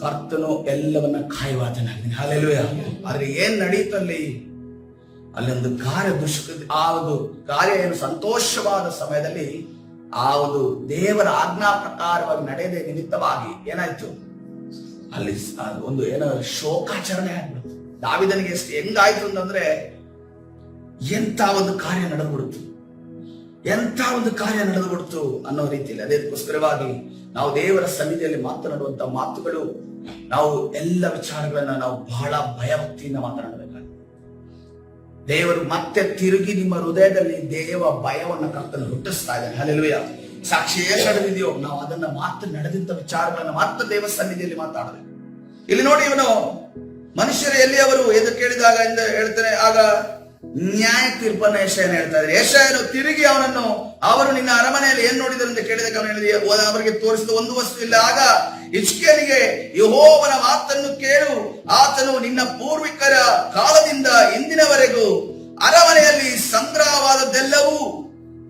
ಕರ್ತನು ಎಲ್ಲವನ್ನ ಕಾಯುವಾತನಾಗಿದ್ದಾನೆ. ಹಲ್ಲೆಲೂಯಾ. ಆದ್ರೆ ಏನ್ ನಡೀತಲ್ಲಿ, ಅಲ್ಲೊಂದು ಕಾರ್ಯ ಆ ಒಂದು ಕಾರ್ಯ ಏನು ಸಂತೋಷವಾದ ಸಮಯದಲ್ಲಿ ಆ ಒಂದು ದೇವರ ಆಜ್ಞಾ ಪ್ರಕಾರವಾಗಿ ನಡೆಯದೆ ನಿಮಿತ್ತವಾಗಿ ಏನಾಯ್ತು, ಅಲ್ಲಿ ಒಂದು ಏನೋ ಶೋಕಾಚರಣೆ ಆಗ್ಬಿಡ್ತು. ದಾವೀದನಿಗೆ ಹೆಂಗಾಯ್ತು ಅಂತಂದ್ರೆ, ಎಂತ ಒಂದು ಕಾರ್ಯ ನಡೆದುಬಿಡ್ತು ಅನ್ನೋ ರೀತಿಯಲ್ಲಿ. ಅದಕ್ಕೋಸ್ಕರವಾಗಿ ನಾವು ದೇವರ ಸನ್ನಿಧಿಯಲ್ಲಿ ಮಾತನಾಡುವಂತ ಮಾತುಗಳು, ನಾವು ಎಲ್ಲ ವಿಚಾರಗಳನ್ನ ನಾವು ಬಹಳ ಭಯಭಕ್ತಿಯಿಂದ ಮಾತನಾಡಬೇಕಾಗುತ್ತೆ. ದೇವರು ಮತ್ತೆ ತಿರುಗಿ ನಿಮ್ಮ ಹೃದಯದಲ್ಲಿ ದೇವ ಭಯವನ್ನು ಕರ್ತನು ಹುಟ್ಟಿಸ್ತಾ ಇದ್ದಾನೆ. ಹಲ್ಲೆಲೂಯಾ. ಸಾಕ್ಷಿ ಏನ್ ನಡೆದಿದೆಯೋ ನಾವು ಅದನ್ನ ಮಾತ್ರ ನಡೆದಿದ್ದ ವಿಚಾರಗಳನ್ನ ಮಾತ್ರ ದೇವ ಸನ್ನಿಧಿಯಲ್ಲಿ ಮಾತಾಡಬೇಕು. ಇಲ್ಲಿ ನೋಡಿ, ಇವನು ಮನುಷ್ಯರು ಎಲ್ಲಿಯವರು ಎಂದು ಕೇಳಿದಾಗ ಎಂದು ಹೇಳ್ತಾನೆ, ಆಗ ನ್ಯಾಯ ತೀರ್ಪನ್ನು ಯೆಶಾಯನು ಹೇಳ್ತಾ ಇದ್ದಾರೆ. ಯೆಶಾಯನು ತಿರುಗಿ ಅವರು ನಿನ್ನ ಅರಮನೆಯಲ್ಲಿ ಏನ್ ನೋಡಿದರು ಅಂತ ಕೇಳಿದಾಗ ಅವನು ಹೇಳಿದೆ, ಅವರಿಗೆ ತೋರಿಸಿದ ಒಂದು ವಸ್ತು ಇಲ್ಲ. ಆಗ ಹಿಜ್ಕೀಯನಿಗೆ ಯೆಹೋವನ ಮಾತನ್ನು ಕೇಳು, ಆತನು ನಿನ್ನ ಪೂರ್ವಿಕರ ಕಾಲದಿಂದ ಇಂದಿನವರೆಗೂ ಅರಮನೆಯಲ್ಲಿ ಸಂಗ್ರಹವಾದದ್ದೆಲ್ಲವೂ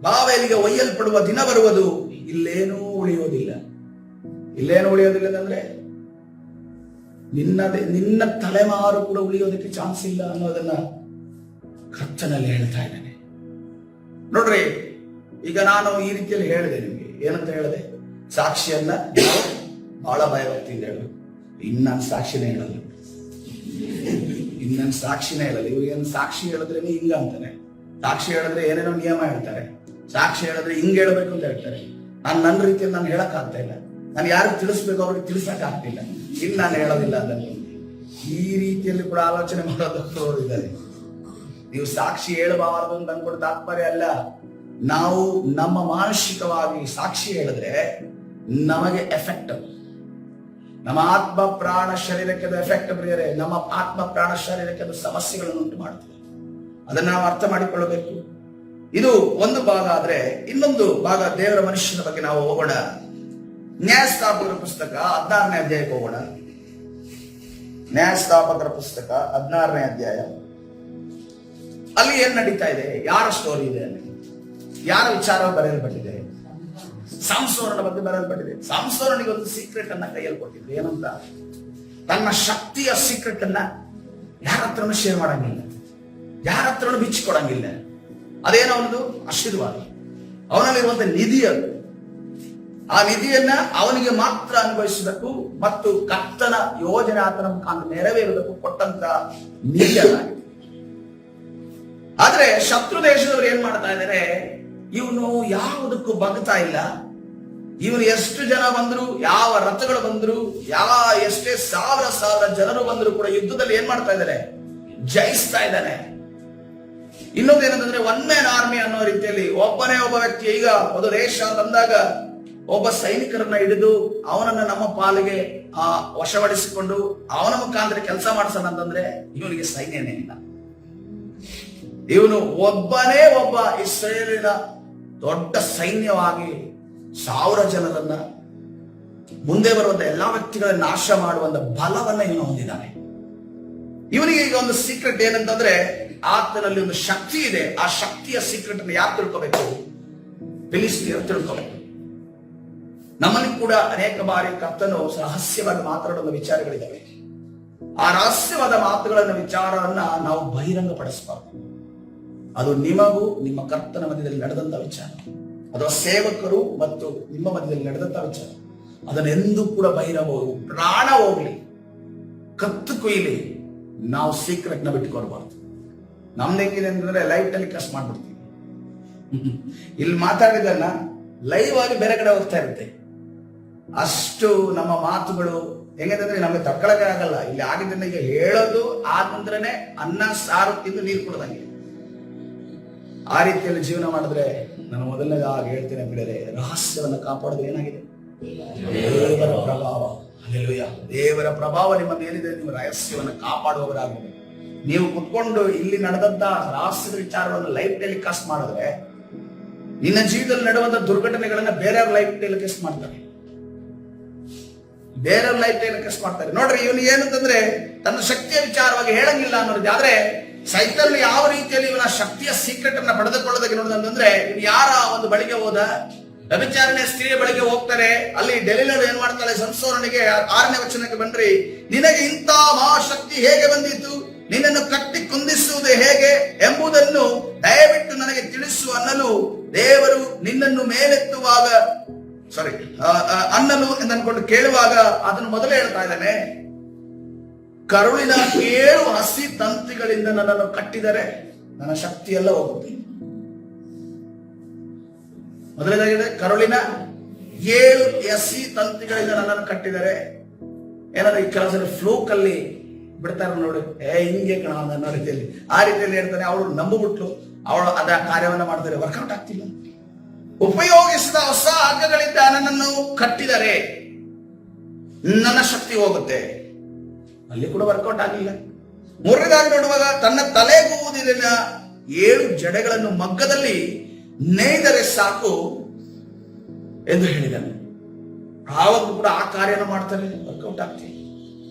ಬಾಬೆಲಿಗೆ ಒಯ್ಯಲ್ಪಡುವ ದಿನ ಬರುವುದು, ಇಲ್ಲೇನೂ ಉಳಿಯೋದಿಲ್ಲ. ಇಲ್ಲೇನು ಉಳಿಯೋದಿಲ್ಲ ಅಂದ್ರೆ ನಿನ್ನ ತಲೆಮಾರು ಕೂಡ ಉಳಿಯೋದಕ್ಕೆ ಚಾನ್ಸ್ ಇಲ್ಲ ಅನ್ನೋದನ್ನ ಕರ್ತನಲ್ಲಿ ಹೇಳ್ತಾ ಇದ್ದಾನೆ. ನೋಡ್ರಿ, ಈಗ ನಾನು ಈ ರೀತಿಯಲ್ಲಿ ಹೇಳಿದೆ ನಿಮ್ಗೆ, ಏನಂತ ಹೇಳಿದೆ, ಸಾಕ್ಷಿಯನ್ನ ಬಹಳ ಭಯಭಕ್ತಿಯಿಂದ ಹೇಳಬೇಕು. ನಾನು ಸಾಕ್ಷಿನೇ ಹೇಳಲ್ಲ, ನನ್ನ ಸಾಕ್ಷಿನೇ ಹೇಳಲ್ಲ. ಇವ್ರಿಗೇನು ಸಾಕ್ಷಿ ಹೇಳಿದ್ರೆ ಹಿಂಗ ಅಂತಾನೆ, ಸಾಕ್ಷಿ ಹೇಳಿದ್ರೆ ಏನೇನೋ ನಿಯಮ ಹೇಳ್ತಾರೆ, ಸಾಕ್ಷಿ ಹೇಳಿದ್ರೆ ಹಿಂಗ್ ಹೇಳ್ಬೇಕು ಅಂತ ಹೇಳ್ತಾರೆ. ನನ್ನ ರೀತಿಯಲ್ಲಿ ನಾನು ಹೇಳಕ್ ಆಗ್ತಾ ಇಲ್ಲ, ನಾನು ಯಾರಿಗೆ ತಿಳಿಸ್ಬೇಕು ಅವ್ರಿಗೆ ತಿಳಿಸಕ್ ಆಗ್ತಿಲ್ಲ. ಇನ್ನು ನಾನು ಹೇಳೋದಿಲ್ಲ ಅದನ್ನು. ಈ ರೀತಿಯಲ್ಲಿ ಕೂಡ ಆಲೋಚನೆ ಮಾಡೋದಕ್ಕೂ ಇದ್ದಾರೆ. ನೀವು ಸಾಕ್ಷಿ ಹೇಳಬಾರದು ಅಂತ ಅನ್ಕೊಂಡು ತಾತ್ಪರ್ಯ ಅಲ್ಲ. ನಾವು ನಮ್ಮ ಮಾನಸಿಕವಾಗಿ ಸಾಕ್ಷಿ ಹೇಳಿದ್ರೆ ನಮಗೆ ಎಫೆಕ್ಟ್, ನಮ್ಮ ಆತ್ಮ ಪ್ರಾಣ ಶರೀರಕ್ಕೆ ಎಫೆಕ್ಟ್ ಬರೆಯರೆ, ನಮ್ಮ ಆತ್ಮ ಪ್ರಾಣ ಶರೀರಕ್ಕೆ ಅದು ಸಮಸ್ಯೆಗಳನ್ನು ಉಂಟು ಮಾಡುತ್ತದೆ. ಅದನ್ನ ನಾವು ಅರ್ಥ ಮಾಡಿಕೊಳ್ಳಬೇಕು. ಇದು ಒಂದು ಭಾಗ. ಆದ್ರೆ ಇನ್ನೊಂದು ಭಾಗ ದೇವರ ಮನುಷ್ಯನ ಬಗ್ಗೆ ನಾವು ಹೋಗೋಣ. ನ್ಯಾಯಸ್ಥಾಪಕರ ಪುಸ್ತಕ 16ನೇ ಅಧ್ಯಾಯಕ್ಕೆ ಹೋಗೋಣ. ನ್ಯಾಯಸ್ಥಾಪಕರ ಪುಸ್ತಕ 16ನೇ ಅಧ್ಯಾಯ. ಅಲ್ಲಿ ಏನ್ ನಡೀತಾ ಇದೆ, ಯಾರ ಸ್ಟೋರಿ ಇದೆ, ಯಾರ ವಿಚಾರ ಬರೆಯಲ್ಪಟ್ಟಿದೆ? ಸಂಸೋರನ ಬಗ್ಗೆ ಬರೆಯಲ್ಪಟ್ಟಿದೆ. ಸಂಸೋರನಿಗೆ ಒಂದು ಸೀಕ್ರೆಟ್ ಅನ್ನ ಕೈಯಲ್ಲಿ ಕೊಟ್ಟಿದ್ರು. ಏನಂತ? ತನ್ನ ಶಕ್ತಿಯ ಸೀಕ್ರೆಟ್ ಅನ್ನ ಯಾರ ಹತ್ರನೂ ಶೇರ್ ಮಾಡಂಗಿಲ್ಲ, ಯಾರ ಹತ್ರನೂ ಬಿಚ್ಚಿಕೊಡಂಗಿಲ್ಲ. ಅದೇನೋ ಅವನದು ಆಶೀರ್ವಾದ, ಅವನಲ್ಲಿರುವಂತ ನಿಧಿ ಅದು. ಆ ನಿಧಿಯನ್ನ ಅವನಿಗೆ ಮಾತ್ರ ಅನುಭವಿಸಬೇಕು ಮತ್ತು ಕರ್ತನ ಯೋಜನೆ ಆತನ ಮುಖಾಂತರ ನೆರವೇರುವುದಕ್ಕೂ ಕೊಟ್ಟಂತ ನಿಧಿ ಅದಾಗಿದೆ. ಆದ್ರೆ ಶತ್ರು ದೇಶದವರು ಏನ್ ಮಾಡ್ತಾ ಇದ್ದಾರೆ, ಇವನು ಯಾವುದಕ್ಕೂ ಬಗ್ತಾ ಇಲ್ಲ. ಇವನು ಎಷ್ಟು ಜನ ಬಂದ್ರು, ಯಾವ ರಥಗಳು ಬಂದ್ರು, ಎಷ್ಟೇ ಸಾವಿರ ಜನರು ಬಂದ್ರು ಕೂಡ ಯುದ್ಧದಲ್ಲಿ ಏನ್ ಮಾಡ್ತಾ ಇದ್ದಾರೆ, ಜಯಿಸ್ತಾ ಇದ್ದಾನೆ. ಇನ್ನೊಂದೇನಂತಂದ್ರೆ ಒನ್ ಮ್ಯಾನ್ ಆರ್ಮಿ ಅನ್ನೋ ರೀತಿಯಲ್ಲಿ ಒಬ್ಬನೇ ಒಬ್ಬ ವ್ಯಕ್ತಿ. ಈಗ ಒಂದು ದೇಶ ತಂದಾಗ ಒಬ್ಬ ಸೈನಿಕರನ್ನ ಹಿಡಿದು ಅವನನ್ನ ನಮ್ಮ ಪಾಲಿಗೆ ವಶಪಡಿಸಿಕೊಂಡು ಅವನ ಮುಖಾಂತರ ಕೆಲಸ ಮಾಡಿಸೋಣ ಅಂತಂದ್ರೆ ಇವನಿಗೆ ಸೈನ್ಯನೇ ಇಲ್ಲ. ಇವನು ಒಬ್ಬನೇ ಒಬ್ಬ ಇಸ್ರೇಲಿನ ದೊಡ್ಡ ಸೈನ್ಯವಾಗಿ 1000 ಜನರನ್ನ, ಮುಂದೆ ಬರುವಂತ ಎಲ್ಲಾ ವ್ಯಕ್ತಿಗಳನ್ನ ನಾಶ ಮಾಡುವಂತ ಬಲವನ್ನ ಇವನು ಹೊಂದಿದ್ದಾನೆ. ಇವನಿಗೆ ಈಗ ಒಂದು ಸೀಕ್ರೆಟ್ ಏನಂತಂದ್ರೆ, ಆತನಲ್ಲಿ ಒಂದು ಶಕ್ತಿ ಇದೆ. ಆ ಶಕ್ತಿಯ ಸೀಕ್ರೆಟ್ ಅನ್ನು ಯಾರು ತಿಳ್ಕೋಬೇಕು? ಫಿಲಿಸ್ಟಿಯರು ತಿಳ್ಕೋಬೇಕು. ನಮ್ಮಲ್ಲಿ ಕೂಡ ಅನೇಕ ಬಾರಿ ಕರ್ತನು ರಹಸ್ಯವಾಗಿ ಮಾತನಾಡುವ ವಿಚಾರಗಳಿದ್ದಾವೆ. ಆ ರಹಸ್ಯವಾದ ಮಾತುಗಳನ್ನ ವಿಚಾರವನ್ನ ನಾವು ಬಹಿರಂಗಪಡಿಸಬಾರದು. ಅದು ನಿಮಗೂ ನಿಮ್ಮ ಕರ್ತನ ಮಧ್ಯದಲ್ಲಿ ನಡೆದಂತ ವಿಚಾರ, ಅಥವಾ ಸೇವಕರು ಮತ್ತು ನಿಮ್ಮ ಮಧ್ಯದಲ್ಲಿ ನಡೆದಂತ ವಿಚಾರ. ಅದನ್ನೆಂದೂ ಕೂಡ ಬಹಿರಂಗ ಪ್ರಾಣ ಹೋಗ್ಲಿ, ಕತ್ತು ಕೊಯ್ಲಿ, ನಾವು ಸೀಕ್ರೆಟ್ ನ ಬಿಟ್ಟುಕೊಡ್ಬಾರ್ದು. ನಮ್ದು ಹೆಂಗಿದೆ ಅಂತಂದ್ರೆ ಲೈವ್ ಟೆಲಿಕಾಸ್ಟ್ ಮಾಡ್ಬಿಡ್ತೀವಿ. ಇಲ್ಲಿ ಮಾತಾಡಿದನ್ನ ಲೈವ್ ಆಗಿ ಬೇರೆ ಕಡೆ ಹೋಗ್ತಾ ಇರುತ್ತೆ. ಅಷ್ಟು ನಮ್ಮ ಮಾತುಗಳು ಹೆಂಗಂತಂದ್ರೆ ನಮಗೆ ತಕ್ಕೊಳಕ್ಕೆ ಆಗಲ್ಲ. ಇಲ್ಲಿ ಆಗಿದ್ದನ್ನ ಈಗ ಹೇಳೋದು ಆದ ನಂತರನೇ ಅನ್ನ ಸಾರು ತಿಂದು ನೀರು ಕುಡ್ದಂಗೆ. ಆ ರೀತಿಯಲ್ಲಿ ಜೀವನ ಮಾಡಿದ್ರೆ, ನಾನು ಮೊದಲನೇದಾಗಿ ಹೇಳ್ತೇನೆ ಬಿಡರೆ, ರಹಸ್ಯವನ್ನು ಕಾಪಾಡೋದು ಏನಾಗಿದೆ? ದೇವರ ಪ್ರಭಾವ. ಹಲ್ಲೆಲೂಯಾ. ದೇವರ ಪ್ರಭಾವ ನಿಮ್ಮ ಮೇಲಿದೆ. ನೀವು ರಹಸ್ಯವನ್ನು ಕಾಪಾಡುವವರಾಗಬೇಕು. ನೀವು ಕುತ್ಕೊಂಡು ಇಲ್ಲಿ ನಡೆದಂತ ರಹಸ್ಯದ ವಿಚಾರವನ್ನು ಲೈವ್ ಟೆಲಿಕಾಸ್ಟ್ ಮಾಡಿದ್ರೆ, ನಿನ್ನ ಜೀವನದಲ್ಲಿ ನಡೆಯುವಂತ ದುರ್ಘಟನೆಗಳನ್ನ ಬೇರೆಯವ್ರ ಲೈವ್ ಟೆಲಿಕಾಸ್ಟ್ ಮಾಡ್ತಾರೆ, ಬೇರೆಯವ್ರ ಲೈವ್ ಟೆಲಿಕಾಸ್ಟ್ ಮಾಡ್ತಾರೆ. ನೋಡ್ರಿ, ಇವನು ಏನಂತಂದ್ರೆ ತನ್ನ ಶಕ್ತಿಯ ವಿಚಾರವಾಗಿ ಹೇಳಂಗಿಲ್ಲ ಅನ್ನೋದು. ಆದ್ರೆ ಸೈತಾನ ಯಾವ ರೀತಿಯಲ್ಲಿ ಇವನ ಶಕ್ತಿಯ ಸೀಕ್ರೆಟ್ ಅನ್ನ ಪಡೆದುಕೊಳ್ಳೋದಕ್ಕೆ ನೋಡೋದಂತಂದ್ರೆ, ಇವನು ಯಾರ ಒಂದು ಬಳಿಗೆ ಹೋದ, ವ್ಯಭಿಚಾರಣೆ ಸ್ತ್ರೀಯ ಬಳಿಗೆ ಹೋಗ್ತಾರೆ. ಅಲ್ಲಿ ಡೆಲಿಲರು ಏನ್ ಮಾಡ್ತಾಳೆ, ಸಂಸೋರನಿಗೆ 6ನೇ ವಚನಕ್ಕೆ ಬನ್ರಿ, ನಿನಗೆ ಇಂಥ ಮಹಾಶಕ್ತಿ ಹೇಗೆ ಬಂದಿತ್ತು, ನಿನ್ನನ್ನು ಕಟ್ಟಿ ಕುಂದಿಸುವುದು ಹೇಗೆ ಎಂಬುದನ್ನು ದಯವಿಟ್ಟು ನನಗೆ ತಿಳಿಸು ಅನ್ನಲು ದೇವರು ನಿನ್ನನ್ನು ಮೇಲೆತ್ತುವಾಗ ಅನ್ನಲು ಎಂದನ್ಕೊಂಡು ಕೇಳುವಾಗ ಅದನ್ನು ಮೊದಲೇ ಹೇಳ್ತಾ ಇದ್ದಾನೆ, ಕರುಳಿನ 7 ಹಸಿ ತಂತಿಗಳಿಂದ ನನ್ನನ್ನು ಕಟ್ಟಿದರೆ ನನ್ನ ಶಕ್ತಿ ಎಲ್ಲ ಹೋಗುತ್ತೆ. ಮೊದಲನೇದಾಗಿದೆ, ಕರುಳಿನ 7 ಹಸಿ ತಂತಿಗಳಿಂದ ನನ್ನನ್ನು ಕಟ್ಟಿದರೆ. ಏನಾದ್ರೆ ಈ ಕೆಲಸದಲ್ಲಿ ಫ್ಲೂಕ್ ಅಲ್ಲಿ ಬಿಡ್ತಾರೆ ನೋಡಿ, ಹಿಂಗೆ ಕಣ ಅನ್ನೋ ರೀತಿಯಲ್ಲಿ, ಆ ರೀತಿಯಲ್ಲಿ ಹೇಳ್ತಾನೆ. ಅವಳು ನಂಬಿಬಿಟ್ಲು, ಅವಳು ಅದ ಕಾರ್ಯವನ್ನ ಮಾಡಿದರೆ ವರ್ಕೌಟ್ ಆಗ್ತಿಲ್ಲ. ಉಪಯೋಗಿಸಿದ ಹೊಸ ಹಗ್ಗಗಳಿಂದ ನನ್ನನ್ನು ಕಟ್ಟಿದರೆ ನನ್ನ ಶಕ್ತಿ ಹೋಗುತ್ತೆ, ಅಲ್ಲಿ ಕೂಡ ವರ್ಕೌಟ್ ಆಗಲಿಲ್ಲ. ಮೂರನೇದಾಗಿ ನೋಡುವಾಗ ತನ್ನ ತಲೆಗೂದಿನ 7 ಜಡೆಗಳನ್ನು ಮಗ್ಗದಲ್ಲಿ ನೇಯ್ದರೆ ಸಾಕು ಎಂದು ಹೇಳಿದನು. ಆವಾಗಲೂ ಕೂಡ ಆ ಕಾರ್ಯನ ಮಾಡ್ತಾರೆ, ವರ್ಕೌಟ್ ಆಗ್ತೀವಿ.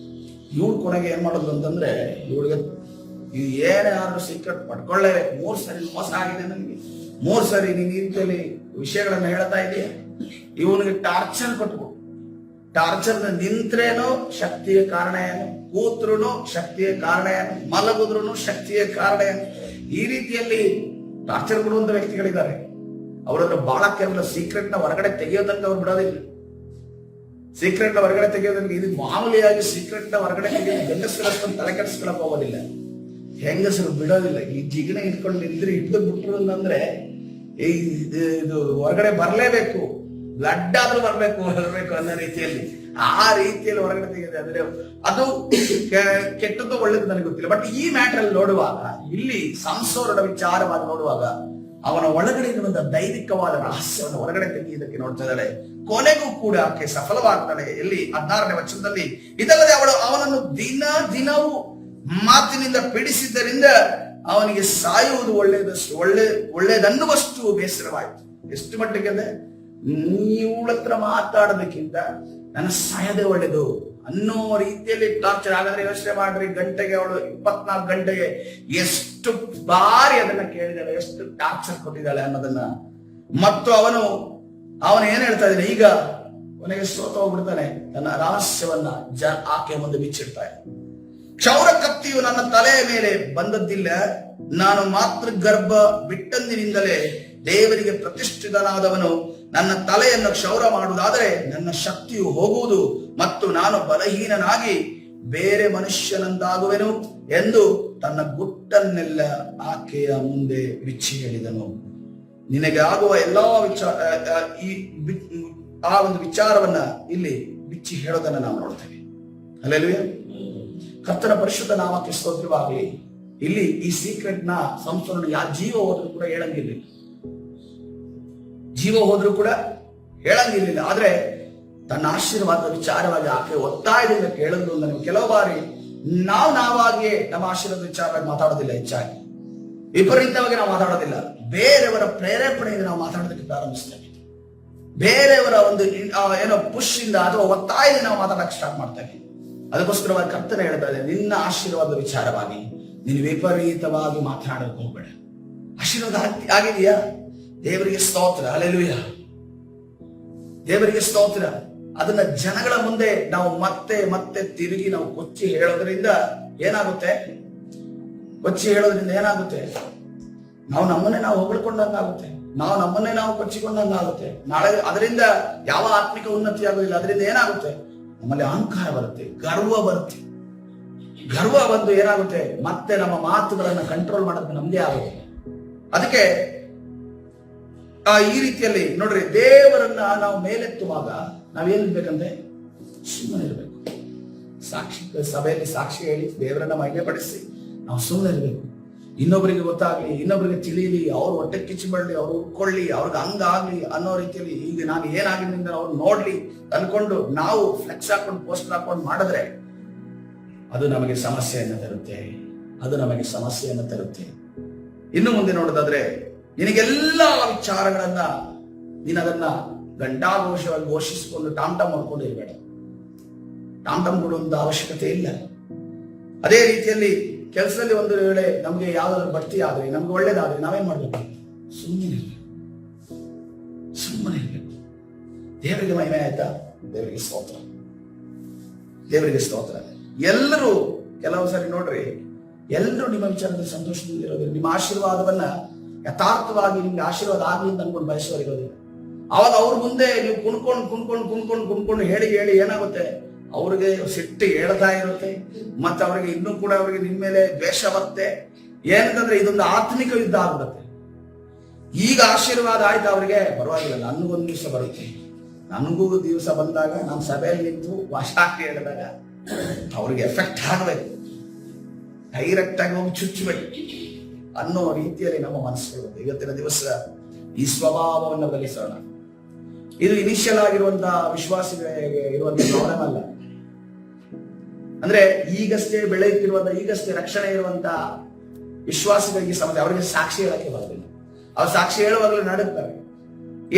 ಇವಳು ಕೊನೆಗೆ ಏನ್ ಮಾಡೋದು ಅಂತಂದ್ರೆ, ಇವಳಿಗೆ ಇದು ಏನಾದ್ರೂ ಸೀಕ್ರೆಟ್ ಪಡ್ಕೊಳ್ಳೇಬೇಕು. 3 ಸರಿ ಮೋಸ ಆಗಿದೆ ನನಗೆ, 3 ಸರಿ ನೀನ್ ಈ ರೀತಿಯಲ್ಲಿ ವಿಷಯಗಳನ್ನ ಹೇಳ್ತಾ ಇದೆಯಾ. ಇವನಿಗೆ ಟಾರ್ಚರ್ ಕೊಟ್ಬಿಟ್ಟು, ಟಾರ್ಚರ್ ನಿಂತ್ರೇನು ಶಕ್ತಿಯ ಕಾರಣ ಏನು, ಕೂತ್ರು ಶಕ್ತಿಯ ಕಾರಣ ಏನು, ಮಲಗಿದ್ರು ಶಕ್ತಿಯ ಕಾರಣ ಏನು, ಈ ರೀತಿಯಲ್ಲಿ ಟಾರ್ಚರ್ ಕೊಡುವಂತ ವ್ಯಕ್ತಿಗಳಿದ್ದಾರೆ. ಅವರನ್ನು ಬಹಳ ಕೇವಲ ಸೀಕ್ರೆಟ್ ನ ಹೊರಗಡೆ ತೆಗೆಯೋದಕ್ಕೆ ಅವ್ರು ಬಿಡೋದಿಲ್ಲ. ಸೀಕ್ರೆಟ್ ನ ಹೊರಗಡೆ ತೆಗೆಯೋದಕ್ಕೆ ಇದು ಮಾಮೂಲಿಯಾಗಿ ಸೀಕ್ರೆಟ್ ನ ಹೊರಗಡೆ ತೆಗೆಯೋದು ಗಂಡಸರಷ್ಟೊಂದು ತಲೆ ಕೆಡಿಸ್ಕೊಳಕ್ ಹೋಗೋದಿಲ್ಲ, ಹೆಂಗಸರು ಬಿಡೋದಿಲ್ಲ. ಈ ಜಿಗಣೆ ಇಟ್ಕೊಂಡು ನಿಂತ್ರೆ ಹಿಡಿದು ಬಿಟ್ರು ಅಂತಂದ್ರೆ ಇದು ಹೊರಗಡೆ ಬರಲೇಬೇಕು, ಬ್ಲಡ್ ಆದ್ರೂ ಬರ್ಬೇಕು ಅನ್ನೋ ರೀತಿಯಲ್ಲಿ, ಆ ರೀತಿಯಲ್ಲಿ ಹೊರಗಡೆ ತೆಗೆದಿದೆ. ಅಂದ್ರೆ ಅದು ಕೆಟ್ಟದ್ದು ಒಳ್ಳೇದು ನನಗೆ ಗೊತ್ತಿಲ್ಲ. ಬಟ್ ಈ ಮ್ಯಾಟರ್ ಅಲ್ಲಿ ನೋಡುವಾಗ, ಇಲ್ಲಿ ಸಂಸೋರನ ವಿಚಾರವಾಗಿ ನೋಡುವಾಗ, ಅವನ ಒಳಗಡೆ ಇರುವಂತಹ ದೈವಿಕವಾದ ರಹಸ್ಯವನ್ನು ಹೊರಗಡೆ ತೆಗೆಯುವುದಕ್ಕೆ ನೋಡ್ತಾ ಇದ್ದಾಳೆ. ಕೊನೆಗೂ ಕೂಡ ಆಕೆ ಸಫಲವಾಗ್ತಾಳೆ. ಎಲ್ಲಿ 16ನೇ ವಚನದಲ್ಲಿ, ಇದಲ್ಲದೆ ಅವನನ್ನು ದಿನವೂ ಮಾತಿನಿಂದ ಪೀಡಿಸಿದ್ದರಿಂದ ಅವನಿಗೆ ಸಾಯುವುದು ಒಳ್ಳೆಯದನ್ನುವಷ್ಟು ಬೇಸರವಾಯಿತು. ಎಷ್ಟು ಮಟ್ಟಿಗೆ ಅಂದ್ರೆ, ನೀವುಳ ಹತ್ರ ಮಾತಾಡೋದಕ್ಕಿಂತ ನನ್ನ ಸಾಯದೆ ಒಳ್ಳೇದು ಅನ್ನೋ ರೀತಿಯಲ್ಲಿ ಟಾರ್ಚರ್. ಹಾಗಾದ್ರೆ ಯೋಚನೆ ಮಾಡ್ರಿ, ಗಂಟೆಗೆ ಅವಳು 24 ಗಂಟೆಗೆ ಎಷ್ಟು ಬಾರಿ ಅದನ್ನ ಕೇಳಿದಾಳೆ, ಎಷ್ಟು ಟಾರ್ಚರ್ ಕೊಟ್ಟಿದ್ದಾಳೆ ಅನ್ನೋದನ್ನ. ಮತ್ತು ಅವನು ಏನ್ ಹೇಳ್ತಾ ಇದ್ದಾನೆ, ಈಗ ಕೊನೆಗೆ ಸೋತ ಹೋಗ್ಬಿಡ್ತಾನೆ. ತನ್ನ ರಹಸ್ಯವನ್ನ ಆಕೆ ಮುಂದೆ ಬಿಚ್ಚಿಡ್ತಾನೆ. ಕ್ಷೌರ ಕತ್ತಿಯು ನನ್ನ ತಲೆಯ ಮೇಲೆ ಬಂದದ್ದಿಲ್ಲ, ನಾನು ಮಾತೃ ಗರ್ಭ ಬಿಟ್ಟಂದಿನಿಂದಲೇ ದೇವರಿಗೆ ಪ್ರತಿಷ್ಠಿತನಾದವನು ನನ್ನ ತಲೆಯನ್ನು ಕ್ಷೌರ ಮಾಡುವುದಾದರೆ ನನ್ನ ಶಕ್ತಿಯು ಹೋಗುವುದು ಮತ್ತು ನಾನು ಬಲಹೀನನಾಗಿ ಬೇರೆ ಮನುಷ್ಯನಂತಾಗುವೆನು ಎಂದು ತನ್ನ ಗುಟ್ಟನ್ನೆಲ್ಲ ಆಕೆಯ ಮುಂದೆ ಬಿಚ್ಚಿ ಹೇಳಿದನು. ನಿನಗೆ ಆಗುವ ಎಲ್ಲಾ ಆ ಒಂದು ವಿಚಾರವನ್ನ ಇಲ್ಲಿ ಬಿಚ್ಚಿ ಹೇಳೋದನ್ನ ನಾವು ನೋಡ್ತೇವೆ. ಹಲ್ಲೆಲೂಯಾ. ಕರ್ತನ ಪರಿಶುದ್ಧ ನಾಮಕ್ಕೆ ಸ್ತೋತ್ರವಾಗಲಿ. ಇಲ್ಲಿ ಈ ಸೀಕ್ರೆಟ್ ನ ಸಂಪೂರ್ಣ ಜೀವ ಹೋದ್ರೂ ಕೂಡ ಹೇಳಂಗಿರ್ಲಿಲ್ಲ, ಜೀವ ಹೋದ್ರೂ ಕೂಡ ಹೇಳಂಗಿರ್ಲಿಲ್ಲ. ಆದ್ರೆ ತನ್ನ ಆಶೀರ್ವಾದದ ವಿಚಾರವಾಗಿ ಆಕೆ ಒತ್ತಾಯದಿಂದ ಕೇಳಿದ್ರು. ನನಗೆ ಕೆಲವು ಬಾರಿ ನಾವಾಗಿಯೇ ನಮ್ಮ ಆಶೀರ್ವಾದ ವಿಚಾರವಾಗಿ ಮಾತಾಡೋದಿಲ್ಲ, ಹೆಚ್ಚಾಗಿ ವಿಪರೀತವಾಗಿ ನಾವು ಮಾತಾಡೋದಿಲ್ಲ. ಬೇರೆಯವರ ಪ್ರೇರೇಪಣೆಯಿಂದ ನಾವು ಮಾತಾಡೋದಕ್ಕೆ ಪ್ರಾರಂಭಿಸ್ತೇವೆ. ಬೇರೆಯವರ ಒಂದು ಪುಷ್ ಇಂದ ಅಥವಾ ಒತ್ತಾಯದಿಂದ ನಾವು ಮಾತಾಡಕ್ಕೆ ಸ್ಟಾರ್ಟ್ ಮಾಡ್ತೇವೆ. ಅದಕ್ಕೋಸ್ಕರವಾಗಿ ಕರ್ತನೆ ಹೇಳ್ತಾ ಇದೆ, ನಿನ್ನ ಆಶೀರ್ವಾದ ವಿಚಾರವಾಗಿ ನೀನು ವಿಪರೀತವಾಗಿ ಮಾತನಾಡೋಕೆ ಹೋಗ್ಬೇಡ. ಆಶೀರ್ವಾದ ಆಗಿದೆಯಾ? ದೇವರಿಗೆ ಸ್ತೋತ್ರ, ಹಲ್ಲೆಲೂಯಾ, ದೇವರಿಗೆ ಸ್ತೋತ್ರ. ಅದನ್ನ ಜನಗಳ ಮುಂದೆ ನಾವು ಮತ್ತೆ ಮತ್ತೆ ತಿರುಗಿ ನಾವು ಕೊಚ್ಚಿ ಹೇಳೋದ್ರಿಂದ ಏನಾಗುತ್ತೆ? ನಾವು ನಮ್ಮನ್ನೇ ನಾವು ಹೊಗಳ್ಕೊಂಡಂಗಾಗುತ್ತೆ, ನಾವು ನಮ್ಮನ್ನೇ ನಾವು ಕೊಚ್ಚಿಕೊಂಡಂಗಾಗುತ್ತೆ. ನಾಳೆ ಅದರಿಂದ ಯಾವ ಆತ್ಮಿಕ ಉನ್ನತಿ ಆಗೋದಿಲ್ಲ. ಅದರಿಂದ ಏನಾಗುತ್ತೆ? ನಮ್ಮಲ್ಲಿ ಅಹಂಕಾರ ಬರುತ್ತೆ, ಗರ್ವ ಬಂದು ಏನಾಗುತ್ತೆ? ಮತ್ತೆ ನಮ್ಮ ಮಾತುಗಳನ್ನ ಕಂಟ್ರೋಲ್ ಮಾಡೋದಕ್ಕೆ ನಮ್ದೇ ಆಗುತ್ತೆ. ಅದಕ್ಕೆ ಈ ರೀತಿಯಲ್ಲಿ ನೋಡ್ರಿ, ದೇವರನ್ನ ನಾವು ಮೇಲೆತ್ತುವಾಗ ನಾವೇನಿರ್ಬೇಕಂದ್ರೆ ಸುಮ್ಮನೆ ಇರ್ಬೇಕು. ಸಭೆಯಲ್ಲಿ ಸಾಕ್ಷಿ ಹೇಳಿ ದೇವರನ್ನ ಮಹಿಮೆಪಡಿಸಿ ನಾವು ಸುಮ್ಮನೆ ಇರ್ಬೇಕು. ಇನ್ನೊಬ್ಬರಿಗೆ ಗೊತ್ತಾಗ್ಲಿ, ಇನ್ನೊಬ್ಬರಿಗೆ ತಿಳಿಲಿ, ಅವ್ರು ಹೊಟ್ಟೆ ಕಿಚ್ಚಿಬಳ್ಳಿ, ಅವ್ರು ಉಳ್ಕೊಳ್ಳಿ, ಅವ್ರಿಗೆ ಹಂಗಾಗ್ಲಿ ಅನ್ನೋ ರೀತಿಯಲ್ಲಿ ಈಗ ನಾನು ಏನಾಗಿದ್ದರಿಂದ ಅವ್ರು ನೋಡ್ಲಿ ಅನ್ಕೊಂಡು ನಾವು ಫ್ಲೆಕ್ಸ್ ಹಾಕೊಂಡು ಪೋಸ್ಟರ್ ಹಾಕೊಂಡು ಮಾಡಿದ್ರೆ ಅದು ನಮಗೆ ಸಮಸ್ಯೆಯನ್ನು ತರುತ್ತೆ. ಇನ್ನು ಮುಂದೆ ನೋಡೋದಾದ್ರೆ, ನಿನಗೆಲ್ಲ ವಿಚಾರಗಳನ್ನ ನೀನು ಅದನ್ನ ಗಂಟಾಘೋಷವಾಗಿ ಘೋಷಿಸಿಕೊಂಡು ಟಾಮ್ ಮಾಡ್ಕೊಂಡು ಇರಬೇಡ. ಟಾಮ್ ಕೊಡುವಂತ ಅವಶ್ಯಕತೆ ಇಲ್ಲ. ಅದೇ ರೀತಿಯಲ್ಲಿ ಕೆಲಸದಲ್ಲಿ ಒಂದು ವೇಳೆ ನಮ್ಗೆ ಯಾವ್ದಾದ್ರು ಬಡ್ತಿ ಆದ್ರೆ, ನಮ್ಗೆ ಒಳ್ಳೇದಾದ್ರೆ ನಾವೇನ್ ಮಾಡ್ಬೇಕು? ಸುಮ್ಮನೆ ಇರ್ಬೇಕು. ದೇವರಿಗೆ ಮಹಿಮೆ ಆಯ್ತಾ? ದೇವರಿಗೆ ಸ್ತೋತ್ರ. ಎಲ್ಲರೂ ಕೆಲವು ಸರಿ ನೋಡ್ರಿ, ಎಲ್ಲರೂ ನಿಮ್ಮ ವಿಚಾರದಲ್ಲಿ ಸಂತೋಷದಿಂದ ಇರೋದಿಲ್ಲ. ನಿಮ್ಮ ಆಶೀರ್ವಾದವನ್ನ ಯಥಾರ್ಥವಾಗಿ ನಿಮ್ಗೆ ಆಶೀರ್ವಾದ ಆಗ್ಲಿ ಅಂತ ಅನ್ಕೊಂಡು ಬಯಸೋರಿರೋದಿಲ್ಲ. ಅವಾಗ ಅವ್ರ ಮುಂದೆ ನೀವು ಕುಣ್ಕೊಂಡು ಹೇಳಿ ಏನಾಗುತ್ತೆ? ಅವ್ರಿಗೆ ಸಿಟ್ಟು ಹೇಳ್ತಾ ಇರುತ್ತೆ, ಮತ್ತೆ ಅವ್ರಿಗೆ ಇನ್ನೂ ಕೂಡ ಅವ್ರಿಗೆ ನಿಮ್ಮ ಮೇಲೆ ದ್ವೇಷ ಬರುತ್ತೆ. ಏನಂತಂದ್ರೆ ಇದೊಂದು ಆತ್ಮಿಕ ಯುದ್ಧ ಆಗ್ಬಿಡುತ್ತೆ. ಈಗ ಆಶೀರ್ವಾದ ಆಯ್ತು, ಅವ್ರಿಗೆ ಪರವಾಗಿಲ್ಲ, ನನಗೊಂದು ದಿವಸ ಬರುತ್ತೆ. ನನಗೂ ದಿವಸ ಬಂದಾಗ ನಾನು ಸಭೆಯಲ್ಲಿ ನಿಂತು ವಾಶಾಕಿ ಹೇಳಿದಾಗ ಅವ್ರಿಗೆ ಎಫೆಕ್ಟ್ ಆಗಬೇಕು. ಡೈರೆಕ್ಟ್ ಆಗಿ ಹೋಗಿ ಚುಚ್ಚಬೇಕು ಅನ್ನೋ ರೀತಿಯಲ್ಲಿ ನಮ್ಮ ಮನಸ್ಸು. ಇವತ್ತಿನ ದಿವಸ ಈ ಸ್ವಭಾವವನ್ನು ಬದಲಿಸೋಣ. ಇದು ಇನಿಷಿಯಲ್ ಆಗಿರುವಂತಹ ವಿಶ್ವಾಸಿಗಳಿಗೆ ಇರುವಂತಹ ಪ್ರಾಬ್ಲಮ್ ಅಲ್ಲ. ಅಂದ್ರೆ ಈಗಷ್ಟೇ ಬೆಳೆಯುತ್ತಿರುವಂತಹ, ಈಗಷ್ಟೇ ರಕ್ಷಣೆ ಇರುವಂತಹ ವಿಶ್ವಾಸಿಗಳಿಗೆ ಸಮಸ್ಯೆ. ಅವರಿಗೆ ಸಾಕ್ಷಿ ಹೇಳಕ್ಕೆ ಬರೋದಿಲ್ಲ. ಅವ್ರು ಸಾಕ್ಷಿ ಹೇಳುವಾಗಲೂ ನಡುತ್ತಾರೆ.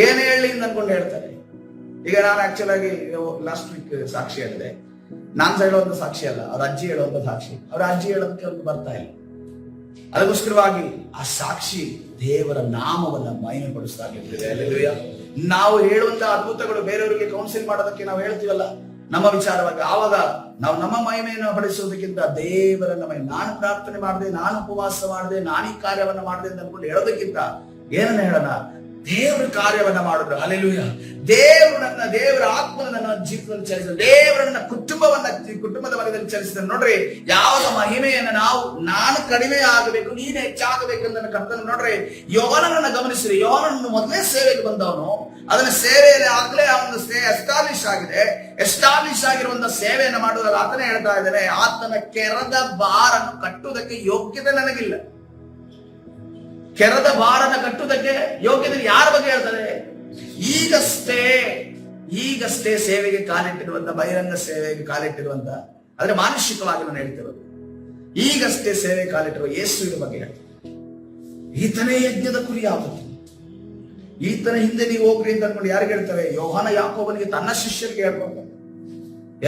ಏನ್ ಹೇಳಿ ಅಂದ್ಕೊಂಡು ಹೇಳ್ತಾರೆ. ಈಗ ನಾನು ಆಕ್ಚುಲ್ ಆಗಿ ಲಾಸ್ಟ್ ವೀಕ್ ಸಾಕ್ಷಿ ಹೇಳಿದೆ. ನಾನ್ ಹೇಳುವಂತ ಸಾಕ್ಷಿ ಅಲ್ಲ, ಅವ್ರ ಅಜ್ಜಿ ಹೇಳುವಂತ ಸಾಕ್ಷಿ. ಅವ್ರ ಅಜ್ಜಿ ಹೇಳೋದಕ್ಕೆ ಅವ್ರಿಗೆ ಬರ್ತಾ ಇಲ್ಲ. ಅದಕ್ಕೋಸ್ಕರವಾಗಿ ಆ ಸಾಕ್ಷಿ ದೇವರ ನಾಮವನ್ನ ಮಹಿಮೆ ಪಡಿಸ್ತಾಗಿರ್ತದೆ. ಅಲ್ಲೆಲೂಯಾ. ನಾವು ಹೇಳುವಂತ ಅದ್ಭುತಗಳು ಬೇರೆಯವರಿಗೆ ಕೌನ್ಸಿಲ್ ಮಾಡೋದಕ್ಕೆ ನಾವು ಹೇಳ್ತೀವಲ್ಲ ನಮ್ಮ ವಿಚಾರವಾಗಿ, ಆವಾಗ ನಾವು ನಮ್ಮ ಮಹಿಮೆಯನ್ನು ಪಡಿಸೋದಕ್ಕಿಂತ ದೇವರನ್ನ ನಾನು ಪ್ರಾರ್ಥನೆ ಮಾಡಿದೆ, ನಾನು ಉಪವಾಸ ಮಾಡಿದೆ, ನಾನು ಈ ಕಾರ್ಯವನ್ನ ಮಾಡಿದೆ ಅಂತ ಅನ್ಕೊಂಡು ಹೇಳೋದಕ್ಕಿಂತ ಏನನ್ನ ಹೇಳೋಣ, ದೇವರ ಕಾರ್ಯವನ್ನ ಮಾಡಿದ್ರು. ಅಲ್ಲೆಲೂಯಾ. ದೇವರ ಆತ್ಮನ ನನ್ನ ಜೀವಿತದಲ್ಲಿ ಚಲಿಸಿದ, ದೇವರನ್ನ ಕುಟುಂಬದ ವರ್ಗದಲ್ಲಿ ಚಲಿಸಿದ. ನೋಡ್ರಿ, ಯಾವ ಮಹಿಮೆಯನ್ನ ನಾನು ಕಡಿಮೆ ಆಗಬೇಕು, ನೀನು ಹೆಚ್ಚಾಗಬೇಕು ಅಂತ ಕರ್ತನ. ನೋಡ್ರಿ, ಯೋಹಾನನನ್ನ ಗಮನಿಸಿರಿ. ಯೋಹಾನನನ್ನು ಮೊದಲೇ ಸೇವೆಗೆ ಬಂದವನು, ಅದನ್ನ ಸೇವೆಯಲ್ಲಿ ಆಗ್ಲೇ ಅವನು ಎಸ್ಟಾಬ್ಲಿಷ್ ಆಗಿರುವಂತ ಸೇವೆಯನ್ನು ಮಾಡುವಾಗ ಆತನೇ ಹೇಳ್ತಾ ಇದ್ದಾನೆ, ಆತನ ಕೆರದ ಬಾರನ್ನು ಕಟ್ಟುವುದಕ್ಕೆ ಯೋಗ್ಯತೆ ನನಗಿಲ್ಲ. ಕೆರದ ಬಾರನ ಕಟ್ಟುವುದಕ್ಕೆ ಯೋಗ್ಯತೆ ಯಾರ ಬಗ್ಗೆ ಹೇಳ್ತಾರೆ? ಈಗಷ್ಟೇ ಸೇವೆಗೆ ಕಾಲಿಟ್ಟಿರುವಂತ, ಬಹಿರಂಗ ಸೇವೆಗೆ ಕಾಲಿಟ್ಟಿರುವಂತ, ಆದ್ರೆ ಮಾನಸಿಕವಾಗಿ ನಾನು ಹೇಳ್ತಿರೋದು, ಈಗಷ್ಟೇ ಸೇವೆ ಕಾಲಿಟ್ಟಿರುವ ಯೇಸುವಿನ ಬಗ್ಗೆ ಹೇಳ್ತಾರೆ. ಈತನೇ ಯಜ್ಞದ ಕುರಿ ಆಗುತ್ತೆ, ಈತನ ಹಿಂದೆ ನೀವು ಹೋಗ್ರಿ ಅಂತ ಅನ್ಕೊಂಡು ಯಾರಿಗೆ ಹೇಳ್ತಾರೆ? ಯೋಹಾನ ಯಾಕೋಬನಿಗೆ ತನ್ನ ಶಿಷ್ಯರಿಗೆ ಹೇಳ್ಕೊಡ್ತಾರೆ.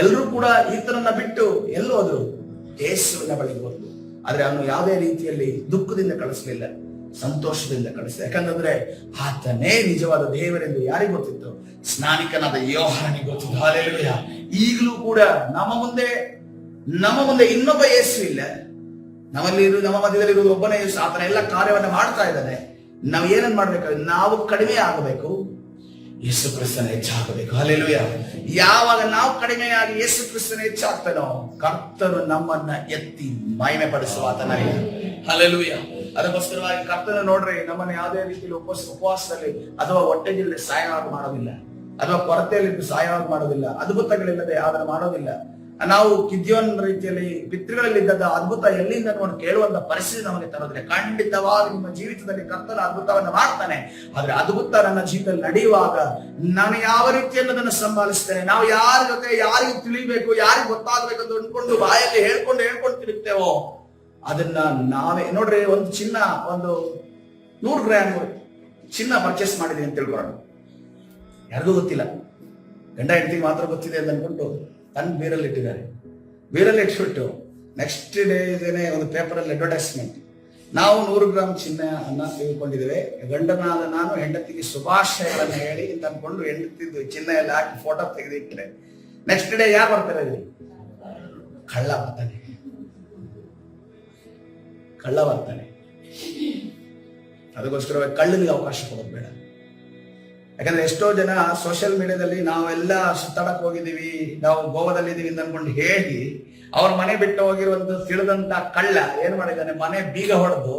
ಎಲ್ಲರೂ ಕೂಡ ಈತನನ್ನ ಬಿಟ್ಟು ಎಲ್ಲೂ ಹೋದ್ರು, ಯೇಸುವಿನ ಬಳಿಗೆ ಹೋದ್ರು. ಆದ್ರೆ ಅವನು ಯಾವುದೇ ರೀತಿಯಲ್ಲಿ ದುಃಖದಿಂದ ಕಳಿಸ್ಲಿಲ್ಲ, ಸಂತೋಷದಿಂದ ಕಳಿಸಿದ. ಯಾಕಂತಂದ್ರೆ ಆತನೇ ನಿಜವಾದ ದೇವರೆಂದು ಯಾರಿಗೆ ಗೊತ್ತಿತ್ತು? ಸ್ನಾನಿಕನಾದ ಯೋಹಾನನಿಗೆ ಗೊತ್ತಿತ್ತು. ಹಲ್ಲೆಲೂಯಾ. ಈಗಲೂ ಕೂಡ ನಮ್ಮ ಮುಂದೆ ಇನ್ನೊಬ್ಬ ಯೇಸು ಇಲ್ಲ. ನಮ್ಮ ಮಧ್ಯದಲ್ಲಿ ಒಬ್ಬನೇ ಯೇಸು. ಆತನ ಎಲ್ಲ ಕಾರ್ಯವನ್ನ ಮಾಡ್ತಾ ಇದ್ದಾನೆ. ನಾವು ಏನನ್ ಮಾಡ್ಬೇಕು? ನಾವು ಕಡಿಮೆ ಆಗಬೇಕು, ಯೇಸು ಕ್ರಿಸ್ತನ ಹೆಚ್ಚಾಗಬೇಕು. ಹಲ್ಲೆಲೂಯಾ. ಯಾವಾಗ ನಾವು ಕಡಿಮೆಯಾಗಿ ಯೇಸು ಕ್ರಿಸ್ತನ ಹೆಚ್ಚಾಗ್ತಾನೋ, ಕರ್ತನು ನಮ್ಮನ್ನ ಎತ್ತಿ ಮಹಿಮೆ ಪಡಿಸುವ ಆತನಾಗಿದೆ. ಹಲ್ಲೆಲೂಯಾ. ಅದಕ್ಕೋಸ್ಕರವಾಗಿ ಕರ್ತನ ನೋಡ್ರಿ, ನಮ್ಮನ್ನ ಯಾವುದೇ ರೀತಿಯಲ್ಲಿ ಉಪವಾಸದಲ್ಲಿ ಅಥವಾ ಹೊಟ್ಟೆಗಿಲ್ಲದೆ ಸಾಯವಾಗಿ ಮಾಡೋದಿಲ್ಲ, ಅಥವಾ ಕೊರತೆಯಲ್ಲಿ ಸಾಯವಾಗಿ ಮಾಡೋದಿಲ್ಲ, ಅದ್ಭುತಗಳಿಲ್ಲದೆ ಯಾವ್ದನ್ನ ಮಾಡೋದಿಲ್ಲ. ನಾವು ಕಿದ್ಯೋನ್ ರೀತಿಯಲ್ಲಿ ಪಿತೃಗಳಲ್ಲಿದ್ದ ಅದ್ಭುತ ಎಲ್ಲಿಂದ ನೋಡಿ ಕೇಳುವಂತ ಪರಿಸ್ಥಿತಿ ನಮಗೆ ತರೋದಿಲ್ಲ. ಖಂಡಿತವಾಗಿ ನಿಮ್ಮ ಜೀವಿತದಲ್ಲಿ ಕರ್ತನ ಅದ್ಭುತವನ್ನ ಮಾಡ್ತಾನೆ. ಆದ್ರೆ ಅದ್ಭುತ ನನ್ನ ಜೀವಿತದಲ್ಲಿ ನಡೆಯುವಾಗ ನಾನು ಯಾವ ರೀತಿಯಲ್ಲಿ ಅದನ್ನು ಸಂಭಾಲಿಸ್ತೇನೆ, ನಾವು ಯಾರ ಜೊತೆ ಯಾರಿಗೆ ತಿಳಿಬೇಕು, ಯಾರಿಗೆ ಗೊತ್ತಾಗಬೇಕು ಅಂತ ಅನ್ಕೊಂಡು ಬಾಯಲ್ಲಿ ಹೇಳ್ಕೊಂಡು ತಿರುಗ್ತೇವೋ, ಅದನ್ನ ನಾವೇ ನೋಡ್ರಿ. ಒಂದು 100 ಗ್ರಾಮ್ ಚಿನ್ನ ಪರ್ಚೇಸ್ ಮಾಡಿದೀನಿ ಅಂತ ತಿಳ್ಕೊಳ್ಳೋಣ. ಯಾರಿಗೂ ಗೊತ್ತಿಲ್ಲ, ಗಂಡ ಹೆಂಡತಿಗೆ ಮಾತ್ರ ಗೊತ್ತಿದೆ ಅಂತ ಅನ್ಕೊಂಡು ತನ್ನ ಬೀರಲ್ಲಿ ಇಟ್ಟಿದ್ದಾರೆ. ಬೀರಲ್ಲಿ ಇಟ್ಬಿಟ್ಟು ನೆಕ್ಸ್ಟ್ ಡೇ ಇದೇನೆ ಒಂದು ಪೇಪರಲ್ಲಿ ಅಡ್ವರ್ಟೈಸ್ಮೆಂಟ್, ನಾವು 100 ಗ್ರಾಮ್ ಚಿನ್ನ ತೆಗೆದುಕೊಂಡಿದ್ದೇವೆ, ಗಂಡನಾದ ನಾನು ಹೆಂಡತಿಗೆ ಶುಭಾಶಯಗಳನ್ನು ಹೇಳಿ ಅಂತ ಅನ್ಕೊಂಡು ಹೆಂಡತಿದ್ದು ಚಿನ್ನ ಎಲ್ಲ ಹಾಕಿ ಫೋಟೋ ತೆಗೆದಿಟ್ಟರೆ ನೆಕ್ಸ್ಟ್ ಡೇ ಯಾರು ಬರ್ತಾರೆ? ಕಳ್ಳ ಬರ್ತಾನೆ. ಅದಕ್ಕೋಸ್ಕರ ಕಳ್ಳನಿಗೆ ಅವಕಾಶ ಕೊಡೋದು ಬೇಡ. ಯಾಕಂದ್ರೆ ಎಷ್ಟೋ ಜನ ಸೋಷಿಯಲ್ ಮೀಡಿಯಾದಲ್ಲಿ ನಾವೆಲ್ಲ ಸುತ್ತಾಡಕ್ ಹೋಗಿದೀವಿ, ನಾವು ಗೋವಾದಲ್ಲಿದ್ದೀವಿ ಅಂತ ಅನ್ಕೊಂಡು ಹೇಳಿ ಅವ್ರ ಮನೆ ಬಿಟ್ಟು ಹೋಗಿರುವಂತ ತಿಳಿದಂತ ಕಳ್ಳ ಏನ್ ಮಾಡಿದ್ದಾನೆ, ಮನೆ ಬೀಗ ಹೊಡೆದು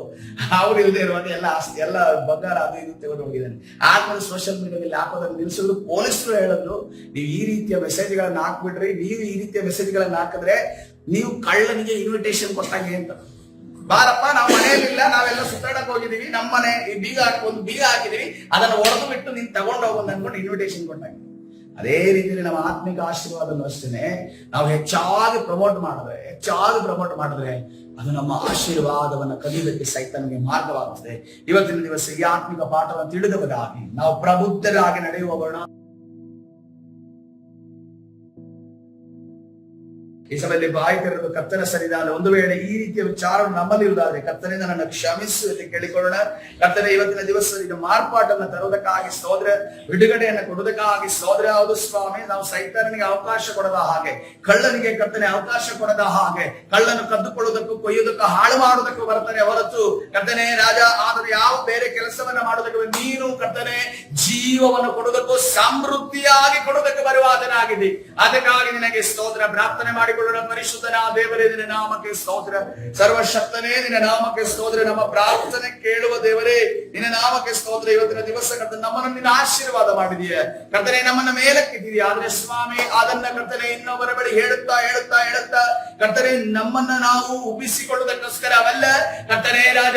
ಅವ್ರು ಇಲ್ಲದೆ ಇರುವಾಗ ಎಲ್ಲ ಆಸ್ತಿ ಎಲ್ಲ ಬಂಗಾರ ಅದು ಇದು ತೆಗೆದು ಹೋಗಿದ್ದಾನೆ. ಆದ್ಮೇಲೆ ಸೋಷಿಯಲ್ ಮೀಡಿಯಾದಲ್ಲಿ ಹಾಕೋದನ್ನ ನಿಲ್ಸಿದ್ರು. ಪೊಲೀಸರು ಹೇಳಿದ್ರು, ನೀವು ಈ ರೀತಿಯ ಮೆಸೇಜ್ಗಳನ್ನ ಹಾಕ್ಬಿಡ್ರಿ, ನೀವು ಈ ರೀತಿಯ ಮೆಸೇಜ್ಗಳನ್ನ ಹಾಕಿದ್ರೆ ನೀವು ಕಳ್ಳನಿಗೆ ಇನ್ವಿಟೇಷನ್ ಕೊಟ್ಟಂಗೆ ಅಂತ. ಬಾರಪ್ಪ, ನಾವು ಮನೆಯಲ್ಲಿಲ್ಲ, ನಾವೆಲ್ಲ ಸುತ್ತಾಡಕ್ ಹೋಗಿದೀವಿ, ನಮ್ಮ ಮನೆ ಬೀಗ ಹಾಕಿದೀವಿ, ಅದನ್ನ ಹೊಡೆದು ಬಿಟ್ಟು ನೀನ್ ತಗೊಂಡು ಹೋಗೋದು ಅನ್ಕೊಂಡು ಇನ್ವಿಟೇಷನ್ ಕೊಟ್ಟಾಗ. ಅದೇ ರೀತಿಯಲ್ಲಿ ನಮ್ಮ ಆತ್ಮಿಕ ಆಶೀರ್ವಾದವನ್ನು ಅಷ್ಟೇನೆ ನಾವು ಹೆಚ್ಚಾಗಿ ಪ್ರಮೋಟ್ ಮಾಡಿದ್ರೆ ಅದು ನಮ್ಮ ಆಶೀರ್ವಾದವನ್ನು ಕಲಿಯೋದಕ್ಕೆ ಸೈತಾನಿಗೆ ಮಾರ್ಗವಾಗುತ್ತದೆ. ಇವತ್ತಿನ ದಿವಸ ಈ ಆತ್ಮಿಕ ಪಾಠವನ್ನು ತಿಳಿದವರಾಗಿ ನಾವು ಪ್ರಬುದ್ಧರಾಗಿ ನಡೆಯುವವರಣ. ಈ ಸಮಯದಲ್ಲಿ ಬಾಯಿ ತೆರೆದು ಕರ್ತನ ಸನ್ನಿಧಾನ, ಒಂದು ವೇಳೆ ಈ ರೀತಿಯ ವಿಚಾರ ನಮ್ಮಲ್ಲಿ ಇರುವುದಾದ್ರೆ ಕರ್ತನಿಂದ ನನ್ನ ಕ್ಷಮಿಸು ಎಂದು ಕೇಳಿಕೊಳ್ಳೋಣ. ಕರ್ತನೆ, ಇವತ್ತಿನ ದಿವಸ ಇದು ಮಾರ್ಪಾಟನ್ನು ತರುವುದಕ್ಕಾಗಿ ಸ್ತೋತ್ರ, ಬಿಡುಗಡೆಯನ್ನು ಕೊಡುವುದಕ್ಕಾಗಿ ಸ್ತೋತ್ರ. ಹೌದು ಸ್ವಾಮಿ, ನಾವು ಸೈತಾನನಿಗೆ ಅವಕಾಶ ಕೊಡದ ಹಾಗೆ, ಕಳ್ಳನಿಗೆ ಕರ್ತನೆ ಅವಕಾಶ ಕೊಡದ ಹಾಗೆ, ಕಳ್ಳನು ಕದ್ದುಕೊಳ್ಳುವುದಕ್ಕೂ ಕೊಯ್ಯುವುದಕ್ಕೂ ಹಾಳು ಮಾಡುವುದಕ್ಕೂ ಬರ್ತಾನೆ ಹೊರತು ಕರ್ತನೆ ರಾಜ ಆದರೆ ಯಾವ ಬೇರೆ ಕೆಲಸವನ್ನ ಮಾಡುವುದಕ್ಕೆ ನೀನು ಕರ್ತನೆ ಜೀವವನ್ನು ಕೊಡುವುದಕ್ಕೂ ಸಮೃದ್ಧಿಯಾಗಿ ಕೊಡುವುದಕ್ಕೆ ಬರುವಾದನಾಗಿದೆ. ಅದಕ್ಕಾಗಿ ನಿನಗೆ ಸ್ತೋತ್ರ. ಪ್ರಾರ್ಥನೆ ಮಾಡಿಕೊಳ್ಳೋಣ. ಪರಿಶುದ್ಧನ ದೇವರೇ, ನಿನ್ನ ನಾಮಕ್ಕೆ ಸ್ತೋತ್ರ. ಸರ್ವಶಕ್ತನೇ, ನಿನ್ನ ನಾಮಕ್ಕೆ ಸ್ತೋತ್ರ. ನಮ್ಮ ಪ್ರಾರ್ಥನೆ ಕೇಳುವ ದೇವರೇ, ನಿನ್ನ ನಾಮಕ್ಕೆ ಸ್ತೋತ್ರ. ಇವತ್ತಿನ ದಿವಸ ಕರ್ತನೆ ನಮ್ಮನ್ನು ನಿನ್ನ ಆಶೀರ್ವಾದ ಮಾಡಿದೀಯ ಕರ್ತನೆ, ನಮ್ಮನ್ನ ಮೇಲಕ್ಕಿದ್ದೀಯ. ಆದ್ರೆ ಸ್ವಾಮಿ ಅದನ್ನ ಕರ್ತನೆ ಇನ್ನೊಬ್ಬರ ಬಳಿ ಹೇಳುತ್ತಾ ಕರ್ತನೆ ನಮ್ಮನ್ನ ನಾವು ಉಬ್ಬಿಸಿಕೊಳ್ಳುವುದಕ್ಕೋಸ್ಕರವಲ್ಲ ಕರ್ತನೆ ರಾಜ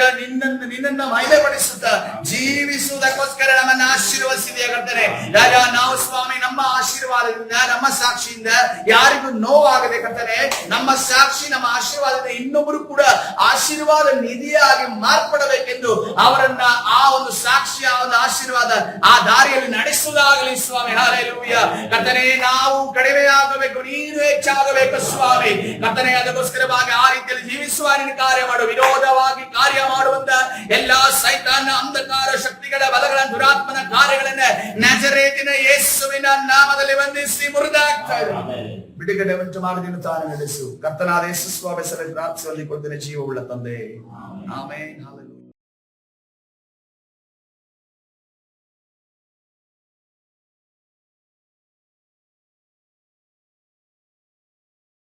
ನಿನ್ನನ್ನ ಮಹಿಮೆ ಪಡಿಸುತ್ತ ಜೀವಿಸುವುದಕ್ಕೋಸ್ಕರ ನಮ್ಮನ್ನ ಆಶೀರ್ವದಿಸಿದೆಯ ಕರ್ತನೆ ರಾಜ. ನಾವು ಸ್ವಾಮಿ ನಮ್ಮ ಆಶೀರ್ವಾದದಿಂದ ನಮ್ಮ ಸಾಕ್ಷಿಯಿಂದ ಯಾರಿಗೂ ನೋವಾಗದೆ ಕರ್ತನೆ ನಮ್ಮ ಸಾಕ್ಷಿ ನಮ್ಮ ಆಶೀರ್ವಾದದಿಂದ ಇನ್ನೊಬ್ಬರು ಕೂಡ ಆಶೀರ್ವಾದ ನಿಧಿಯಾಗಿ ಮಾರ್ಪಡಬೇಕೆಂದು ಅವರನ್ನ ಆ ಒಂದು ಸಾಕ್ಷಿ ಆ ಒಂದು ಆಶೀರ್ವಾದ ಆ ದಾರಿಯಲ್ಲಿ ನಡೆಸುವುದಾಗಲಿ ಸ್ವಾಮಿ. ಹಲ್ಲೆಲೂಯಾ ಕರ್ತನೆ. ನಾವು ಕಡಿಮೆ ಆಗಬೇಕು, ನೀನು ಹೆಚ್ಚಾಗಬೇಕು ಸ್ವಾಮಿ ಕರ್ತನೆ. ಅದಕ್ಕೋಸ್ಕರವಾಗಿ ಆ ರೀತಿಯಲ್ಲಿ ಜೀವಿಸುವ ನಿನ್ನ ಕಾರ್ಯ ಮಾಡು. ವಿರೋಧವಾಗಿ ಕಾರ್ಯ ಮಾಡುವಂತ ಎಲ್ಲಾ ಸೈತಾನ ಅಂಧಕಾರ ಶಕ್ತಿಗಳ ಬಲಗಳ ದುರಾತ್ಮನ ಕಾರ್ಯಗಳನ್ನ ನಜರೇತಿನ ಯೇಸುವಿನ ನಾಮದಲ್ಲಿ ವಂದಿಸಿ ಮುರಿದಾಗ್ತಾ ಇದೆ. ಬಿಡುಗಡೆ ಉಂಟು ಮಾಡಿದೀನಿ ತಾನು ನಡೆಸು. ಕರ್ತನಾದ ಯೇಸು ಸ್ವಾಮಿ ಹೆಸರಲ್ಲಿ ಪ್ರಾರ್ಥಿಸುವಲ್ಲಿ ಕೊಡ್ತೇನೆ ಜೀವವುಳ್ಳ ತಂದೆ. ಆಮೆನ್.